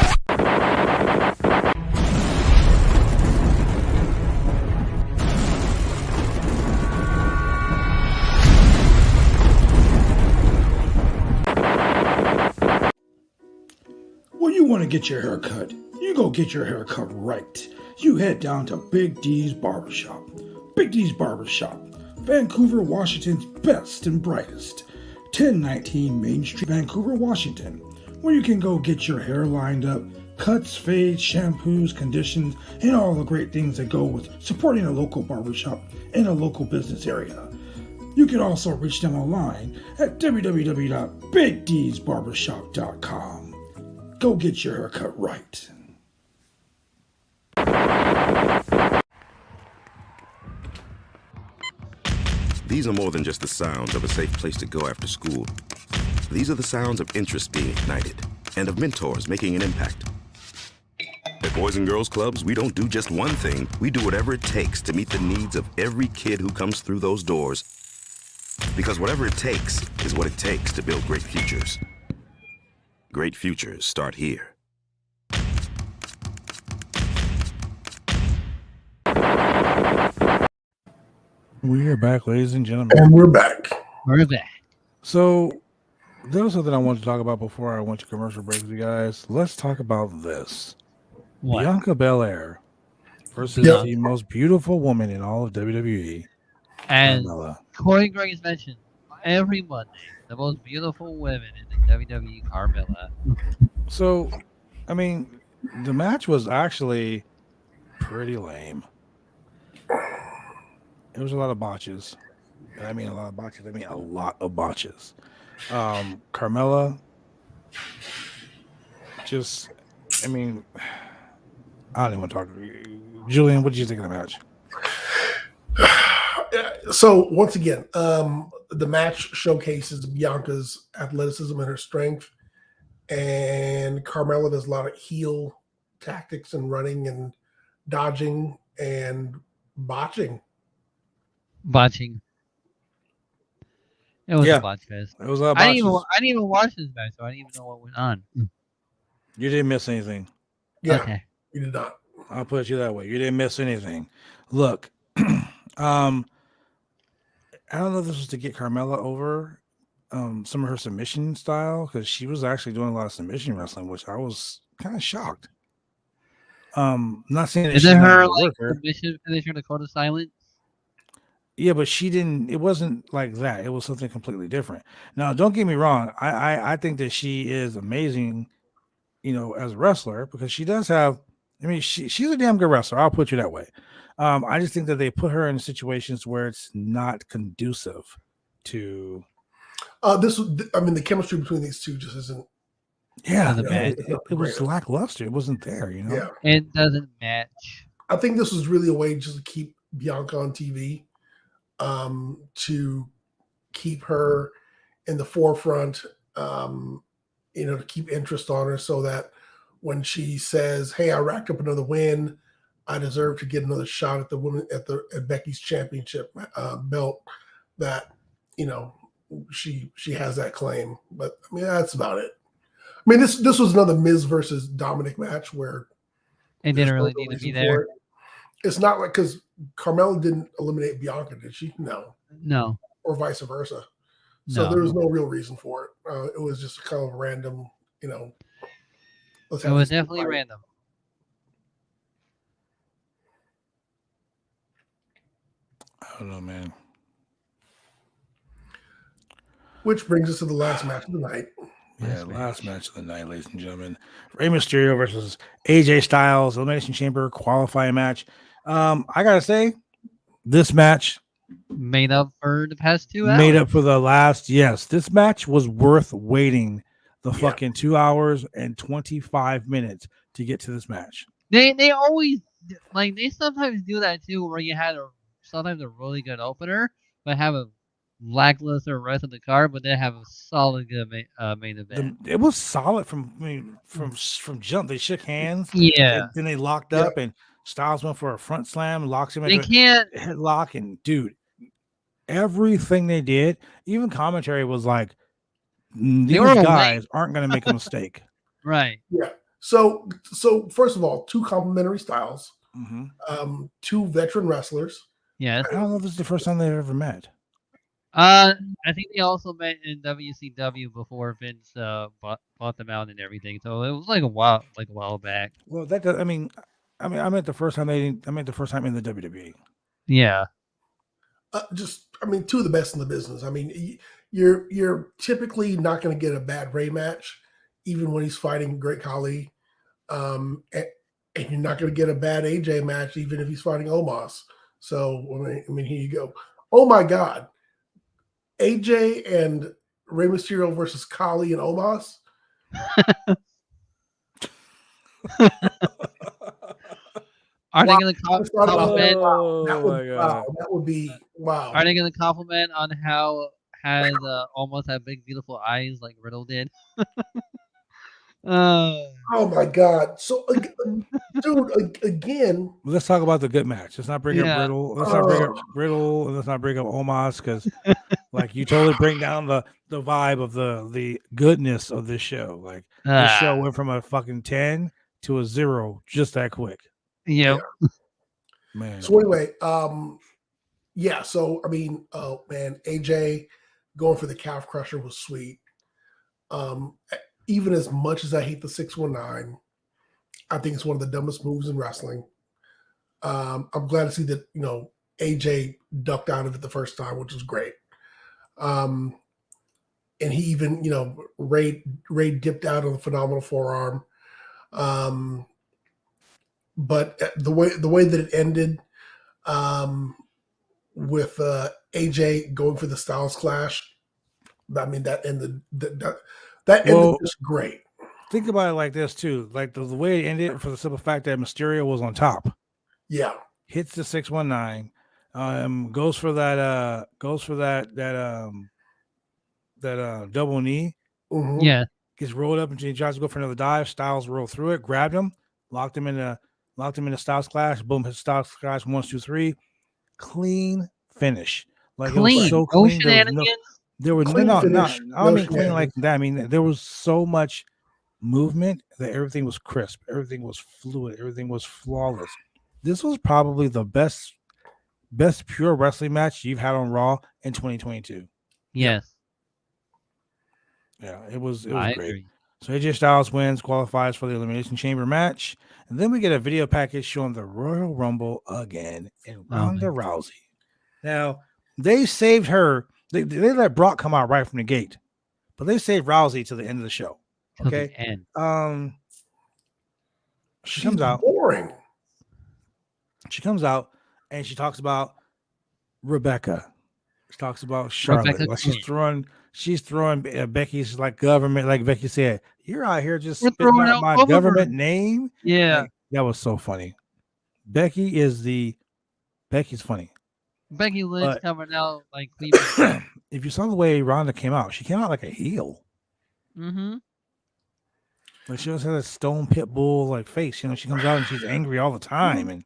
When you want to get your hair cut, you go get your hair cut right. You head down to Big D's Barbershop. Big D's Barbershop, Vancouver, Washington's best and brightest. 1019 Main Street, Vancouver, Washington, where you can go get your hair lined up, cuts, fades, shampoos, conditions, and all the great things that go with supporting a local barbershop in a local business area. You can also reach them online at www.bigdsbarbershop.com. Go get your haircut right. These are more than just the sounds of a safe place to go after school. These are the sounds of interest being ignited and of mentors making an impact. At Boys and Girls Clubs, we don't do just one thing. We do whatever it takes to meet the needs of every kid who comes through those doors. Because whatever it takes is what it takes to build great futures. Great futures start here. We are back, ladies and gentlemen. And we're back. We're back. So there was something I wanted to talk about before I went to commercial break with you guys. Let's talk about this. What? Bianca Belair versus Yeah. the most beautiful woman in all of WWE. And Carmella. Corey Greg has mentioned every Monday the most beautiful women in the WWE, Carmella. So, I mean, the match was actually pretty lame. There was a lot of botches. And I mean a lot of botches. I mean a lot of botches. Carmella just, I mean, I don't even want to talk to you. Julian, what did you think of the match? So once again, the match showcases Bianca's athleticism and her strength, and Carmella does a lot of heel tactics and running and dodging and botching. Botching. It was Yeah. a botch fest. It was a lot of I botches. didn't even watch this match, so I didn't even know what went on. You didn't miss anything. Yeah, Okay. you did not. I'll put it you that way. You didn't miss anything. Look, I don't know if this was to get Carmella over some of her submission style, because she was actually doing a lot of submission wrestling, which I was kind of shocked. Not saying that she's Isn't not her a like worker. submission finisher Dakota Silence? Yeah, but she didn't. It wasn't like that. It was something completely different. Now, don't get me wrong. I think that she is amazing, you know, as a wrestler, because she does have. I mean, she's a damn good wrestler. I'll put you that way. I just think that they put her in situations where it's not conducive to. The chemistry between these two just isn't. Yeah, Doesn't match. it was lackluster. It wasn't there, you know. Yeah, It doesn't match. I think this was really a way just to keep Bianca on TV, to keep her in the forefront, to keep interest on her, so that when she says, "Hey, I racked up another win, I deserve to get another shot at the women at Becky's championship belt," that she has that claim. But I mean, that's about it. I mean, this was another Miz versus Dominic match where It there's didn't no really real need to be reason for there. it. It's not like, because Carmella didn't eliminate Bianca, did she? No, No. or vice versa. So No. there was no real reason for it. It was just kind of random, let's It have was this definitely fight. random. don't know, man. Which brings us to the last match of the night. Yeah, last match of the night, ladies and gentlemen. Rey Mysterio versus AJ Styles, Elimination Chamber qualifying match. I gotta say, this match made up for the past 2 hours. Made up for the last. Yes, this match was worth waiting the fucking 2 hours and 25 minutes to get to this match. They always like they sometimes do that too, where you had sometimes a really good opener, but have a lackluster rest of the card, but they have a solid good main event. It was solid from jump. They shook hands. Yeah. Then they locked up, and Styles went for a front slam, locks him. They can't headlock, and dude, everything they did, even commentary was like, these guys aren't going to make a mistake. Right. Yeah. So first of all, 2 complementary styles, 2 veteran wrestlers. Yes. I don't know if this is the first time they've ever met. I think they also met in WCW before Vince bought them out and everything. So it was like a while back. Well, that does, I mean, I meant the first time in the WWE. Yeah. 2 of the best in the business. I mean, you're typically not going to get a bad Rey match, even when he's fighting Great Khali, and you're not going to get a bad AJ match, even if he's fighting Omos. So I mean, here you go. Oh my God. AJ and Rey Mysterio versus Khali and Omos. Are they going to compliment? That would be wow. Are they going to compliment on how has almost had big beautiful eyes like Riddle did? Oh my God! So, dude, again. Let's talk about the good match. Let's not bring up Riddle. Let's not bring up Riddle, and let's not bring up Omos, because, like, you totally bring down the vibe of the goodness of this show. Like, the show went from a fucking 10 to a 0 just that quick. Yep. Yeah. Man. So anyway, yeah. So I mean, oh man, AJ going for the calf crusher was sweet. Even as much as I hate the 619, I think it's one of the dumbest moves in wrestling. I'm glad to see that, AJ ducked out of it the first time, which was great. And he even, Ray dipped out of the phenomenal forearm. But the way that it ended, with AJ going for the Styles Clash, I mean, that ended just great. Think about it like this too, like the way it ended, for the simple fact that Mysterio was on top. Yeah, hits the 619, goes for that double knee. Mm-hmm. Yeah, gets rolled up and he tries to go for another dive. Styles rolled through it, grabbed him, locked him in the Styles Clash. Boom, his Styles Clash 1, 2, 3, clean finish. Like clean. It was so clean. There was no, I don't mean clean like that. I mean, there was so much movement that everything was crisp, everything was fluid, everything was flawless. This was probably the best pure wrestling match you've had on Raw in 2022. Yes. Yeah, it was great. Agree. So AJ Styles wins, qualifies for the Elimination Chamber match, and then we get a video package showing the Royal Rumble again and Ronda Rousey. Now, they saved her. They let Brock come out right from the gate, but they saved Rousey to the end of the show. Okay. She comes out. Boring. She comes out and she talks about Rebecca. She talks about Charlotte. Like she's throwing Becky's like government. Like Becky said, you're out here just spitting out my government name. Yeah, like, that was so funny. Becky's funny. Becky Lynch coming out like if you saw the way Ronda came out, she came out like a heel. Mm-hmm. Like she always has a stone pit bull like face. She comes out and she's angry all the time, and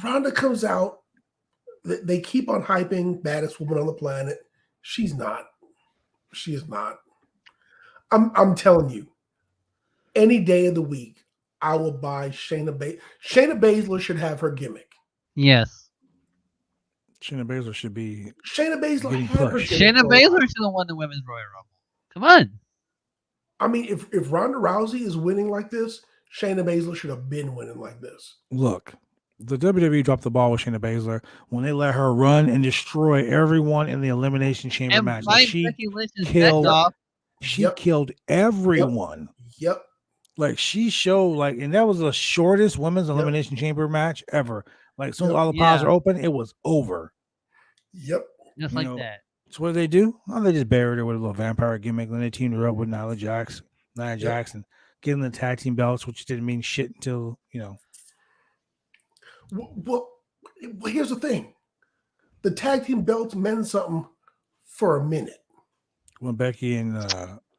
Ronda comes out. They keep on hyping baddest woman on the planet. She's not. She is not. I'm telling you, any day of the week, I will buy Shayna Baszler. Shayna Baszler should have her gimmick. Yes. Shayna Baszler should be. Shayna Baszler should have won the Women's Royal Rumble. Come on. I mean, if Ronda Rousey is winning like this, Shayna Baszler should have been winning like this. Look, the WWE dropped the ball with Shayna Baszler when they let her run and destroy everyone in the Elimination Chamber And match. by Like, she Becky Lynch's killed- neck off. she Yep. killed everyone. Yep. Like, she showed, like, and that was the shortest women's Elimination Chamber match ever. Like, as soon as Yep. all the piles Yeah. are open, it was over. Yep. Just You like know, that. So what did they do? Oh, they just buried her with a little vampire gimmick. Then they teamed her up with Nia Jax, and getting the tag team belts, which didn't mean shit until, Well, here's the thing. The tag team belts meant something for a minute. when Becky and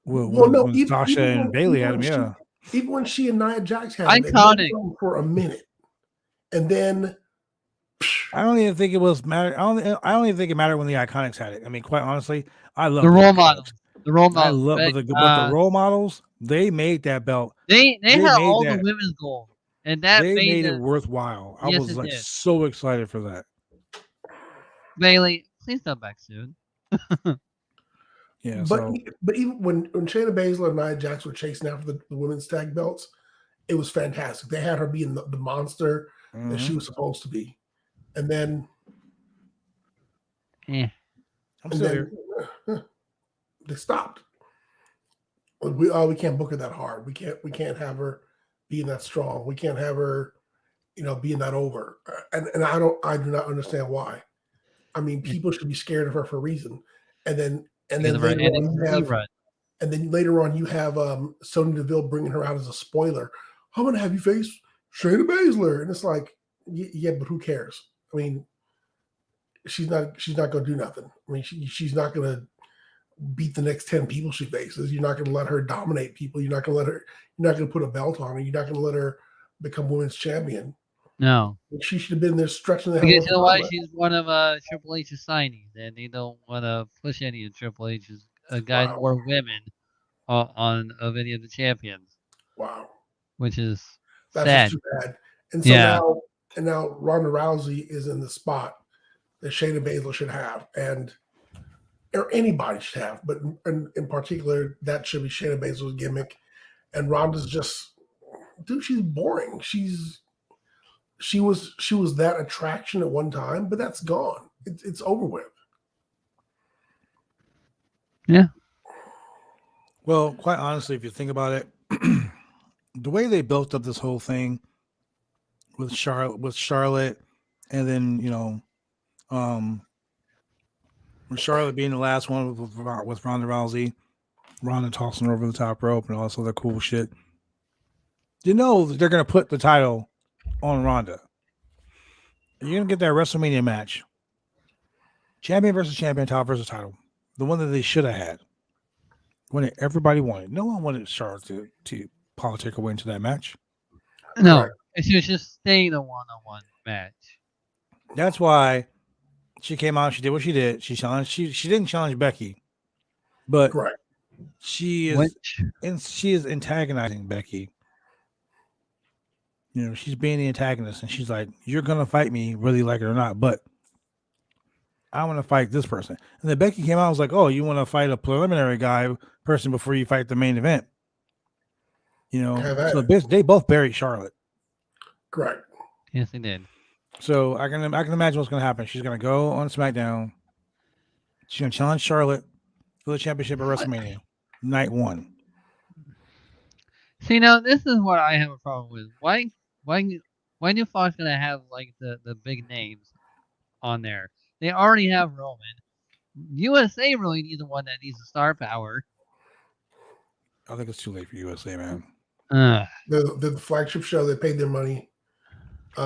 Even Sasha and Bailey had them, when yeah. Even when she and Nia Jax had it meant Iconic. something for a minute. And then I don't even think it was matter. I don't even think it mattered when the Iconics had it. I mean, quite honestly, I love The the role Iconics. models. The role I models. love, but the role models, they made that belt. They they had made all that- the women's gold. And that They made made it worthwhile. I Yes, was it like did. so excited for that. Bailey, please come back soon. Yeah, but even when Shayna Baszler and Nia Jax were chasing after the women's tag belts, it was fantastic. They had her being the monster that she was supposed to be. And then Eh. I'm still here. they stopped. We can't book her that hard. We can't have her being that strong. We can't have her, being that over. And I do not understand why. I mean, people should be scared of her for a reason. And then later on you have Sonya Deville bringing her out as a spoiler. I'm gonna have you face Shayna Baszler, and it's like, yeah, but who cares? I mean, she's not gonna do nothing. I mean, she's not gonna beat the next 10 people she faces. You're not gonna let her dominate people. You're not gonna put a belt on her. You're not gonna let her become women's champion. No. She should have been there stretching the hell. Because you know why? She's one of Triple H's signings, and they don't want to push any of Triple H's guys or women of any of the champions. Wow. Which is That's sad. just too bad. And so now Ronda Rousey is in the spot that Shayna Baszler should have, or anybody should have, but in particular, that should be Shayna Baszler's gimmick. And Ronda's just, dude, she's boring. She was that attraction at one time, but that's gone. It's over with. Yeah. Well, quite honestly, if you think about it, the way they built up this whole thing with Charlotte, and then with Charlotte being the last one with Ronda Rousey, Ronda tossing her over the top rope and all this other cool shit. They're gonna put the title on Ronda. You're gonna get that WrestleMania match, champion versus champion, top versus title, the one that they should have had, when everybody wanted. No one wanted Charlotte to politic her way into that match. No, she was just staying a one-on-one match. That's why she came out. She did what she did. She challenged. She didn't challenge Becky, but she is antagonizing Becky. She's being the antagonist, and she's like, "You're gonna fight me, whether you like it or not, but I want to fight this person." And then Becky came out and was like, "Oh, you want to fight a preliminary person before you fight the main event?" So they both buried Charlotte. Correct. Yes, they did. So I can imagine what's going to happen. She's going to go on SmackDown. She's going to challenge Charlotte for the championship at WrestleMania, night 1. See, now this is what I have a problem with. Why new Fox gonna have like the big names on there? They already have Roman. USA really needs the one that needs the star power. I think it's too late for USA, man. They're the flagship show. They paid their money. They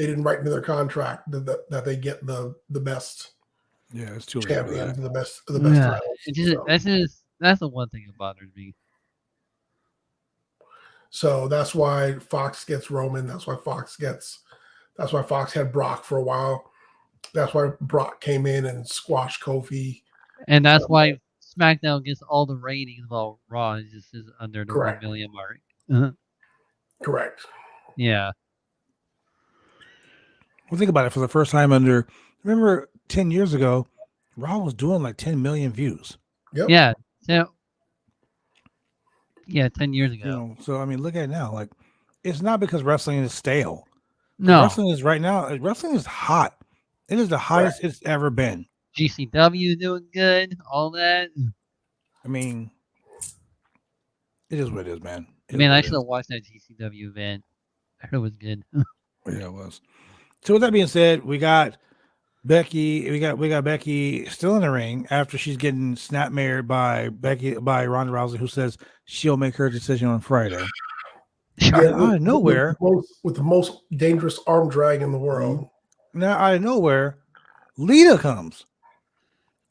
didn't write into their contract that they get the best. Yeah, it's too late. Champions, the best titles. That's the one thing that bothers me. So that's why Fox gets Roman. That's why Fox had Brock for a while. That's why Brock came in and squashed Kofi. And that's why SmackDown gets all the ratings while Raw is under the 1 million mark. Correct. Yeah. Well, think about it. For the first time remember 10 years ago, Raw was doing like 10 million views. Yep. Yeah. So, 10 years ago. So I mean, look at it now. Like, it's not because wrestling is stale. No. Wrestling is right now. Wrestling is hot. It is the hottest it's ever been. GCW doing good. All that. I mean, it is what it is, man. I should have watched that GCW event. I heard it was good. Yeah, it was. So with that being said, we got Becky. We got Becky still in the ring after she's getting snapmared by Ronda Rousey, who says she'll make her decision on Friday. Out of nowhere, with the most dangerous arm drag in the world. Now out of nowhere, Lita comes,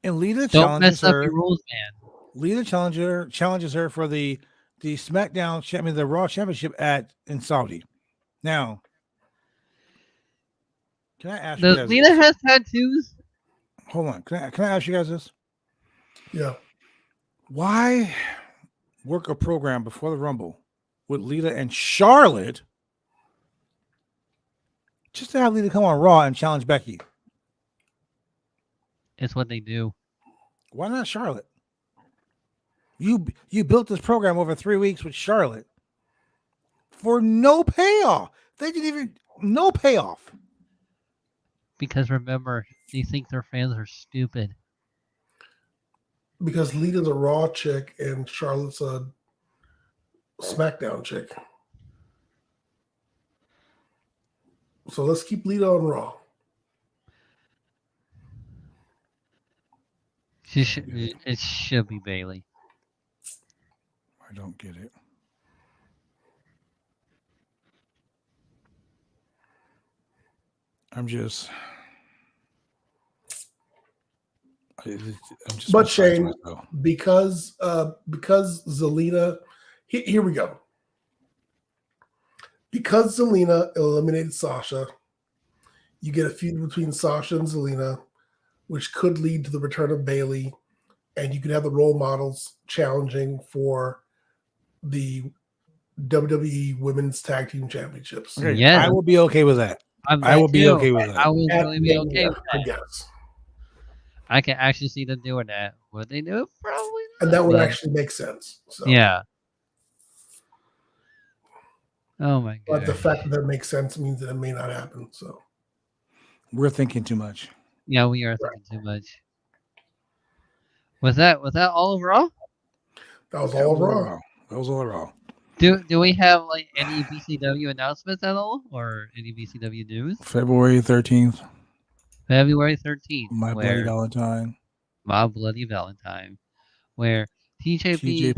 and Lita challenges her. Don't mess up your rules, man. Lita challenges her for the SmackDown, the Raw Championship in Saudi. Now, can I ask you guys? Lita has tattoos. Hold on, can I ask you guys this? Yeah. Why work a program before the Rumble with Lita and Charlotte just to have Lita come on Raw and challenge Becky? It's what they do. Why not Charlotte? You built this program over 3 weeks with Charlotte for no payoff. They didn't even no payoff. Because remember, they think their fans are stupid. Because Lita's a Raw chick and Charlotte's a SmackDown chick. So let's keep Lita on Raw. It should be Bayley. I don't get it. I'm just but Shane, because Zelina, here we go. Because Zelina eliminated Sasha, you get a feud between Sasha and Zelina, which could lead to the return of Bayley, and you could have the role models challenging for the WWE Women's Tag Team Championships. Okay, yeah, I will be okay with that. I will be okay with that. I will really be okay with that. Yes. I can actually see them doing that. Would they do it? Probably not. And that would actually make sense. So. Yeah. Oh my god. But the fact that makes sense means that it may not happen. So we're thinking too much. Yeah, we are thinking too much. Was that all of Raw? That was all of Raw. That was all Raw. Do we have like any BCW announcements at all, or any BCW news? February 13th. February 13th. My Bloody Valentine. My Bloody Valentine, where TJP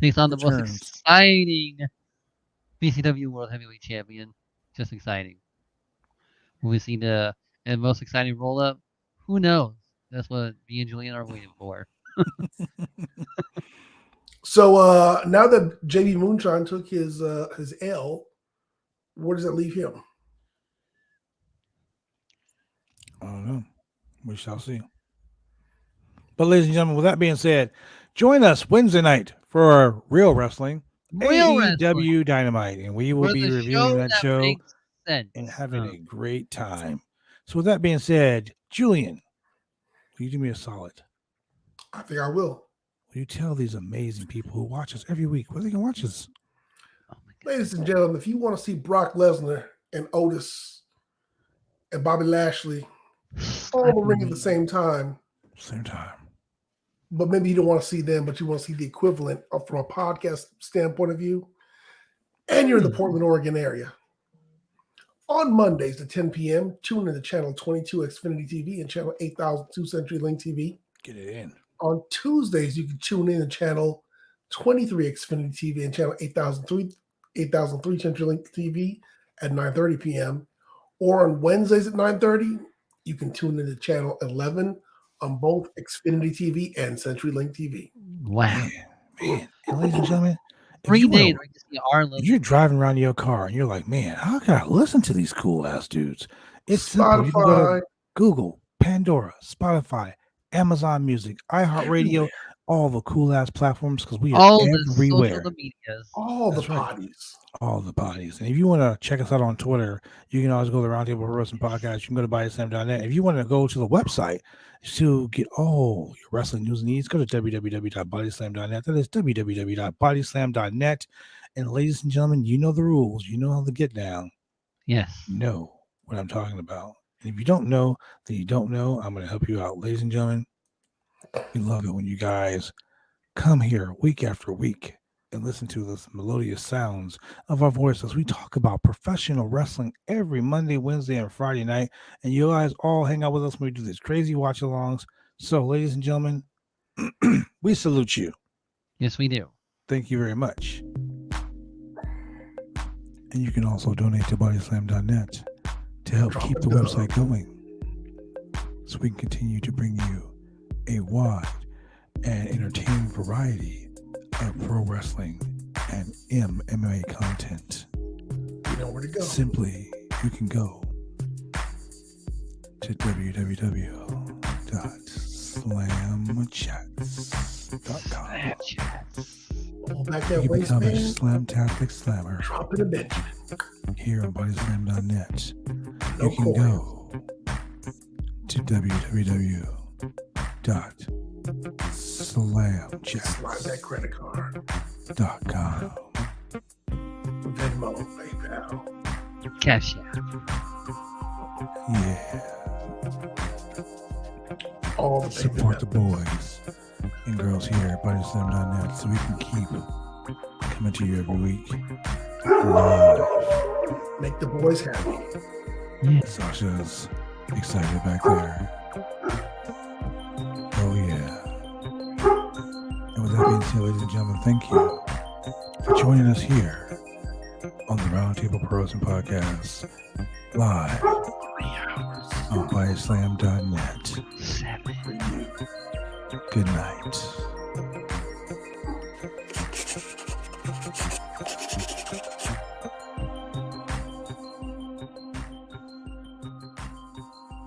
takes on the most exciting BCW World Heavyweight Champion. Just exciting. Will we see the most exciting roll up? Who knows? That's what me and Julian are waiting for. So now that JB Moonshine took his L, where does that leave him? I don't know. We shall see. But ladies and gentlemen, with that being said, join us Wednesday night for Real Wrestling, AEW Dynamite, and we will be reviewing that show and having a great time. So with that being said, Julian, will you do me a solid? I think I will. Will you tell these amazing people who watch us every week where they can watch us? Ladies and gentlemen, if you want to see Brock Lesnar and Otis and Bobby Lashley all in the ring at the same time, but maybe you don't want to see them, but you want to see the equivalent from a podcast standpoint of view, and you're in the Portland, Oregon area, on Mondays at 10 p.m., tune in to channel 22 Xfinity TV and channel 8002 CenturyLink TV. Get it in. On Tuesdays, you can tune in to channel 23 Xfinity TV and channel 8003 CenturyLink TV at 9:30 p.m. Or on Wednesdays at 9:30, you can tune in to channel 11 on both Xfinity TV and CenturyLink TV. Wow. Man. And ladies and gentlemen, 3 days. If you're driving around in your car and you're like, man, how can I listen to these cool ass dudes? It's simple. You can go to Google, Pandora, Spotify, Amazon Music, iHeartRadio, all the cool ass platforms, because we are everywhere. All the potties. All the potties. And if you want to check us out on Twitter, you can always go to the Roundtable Pro Wrestling Podcast. You can go to bodyslam.net. If you want to go to the website to get all your wrestling news and needs, go to www.bodyslam.net. That is www.bodyslam.net. And ladies and gentlemen, you know the rules. You know how to get down. Yes. You know what I'm talking about. And if you don't know, then you don't know. I'm going to help you out. Ladies and gentlemen, we love it when you guys come here week after week and listen to the melodious sounds of our voices. We talk about professional wrestling every Monday, Wednesday, and Friday night. And you guys all hang out with us when we do these crazy watch-alongs. So, ladies and gentlemen, we salute you. Yes, we do. Thank you very much. And you can also donate to bodyslam.net to help keep the website going, so we can continue to bring you a wide and entertaining variety of pro wrestling and MMA content. You know where to go. Simply, you can go to www.slamchats.com. Pull back You that can become a waistband. Slamtastic Slammer Drop it a bit. here on bodyslam.net. No You can cord. go to www.slamchats.com. Slide that credit card. Venmo, PayPal. Cash App. Yeah. All the Support the payment boys and girls here at bodyslam.net so we can keep coming to you every week live. methods. Make the boys happy. Sasha's excited back there. Oh yeah. And with that being said, ladies and gentlemen, thank you for joining us here on the Roundtable Pro Wrestling Podcast, live 3 hours. on bodyslam.net. 7. Good night.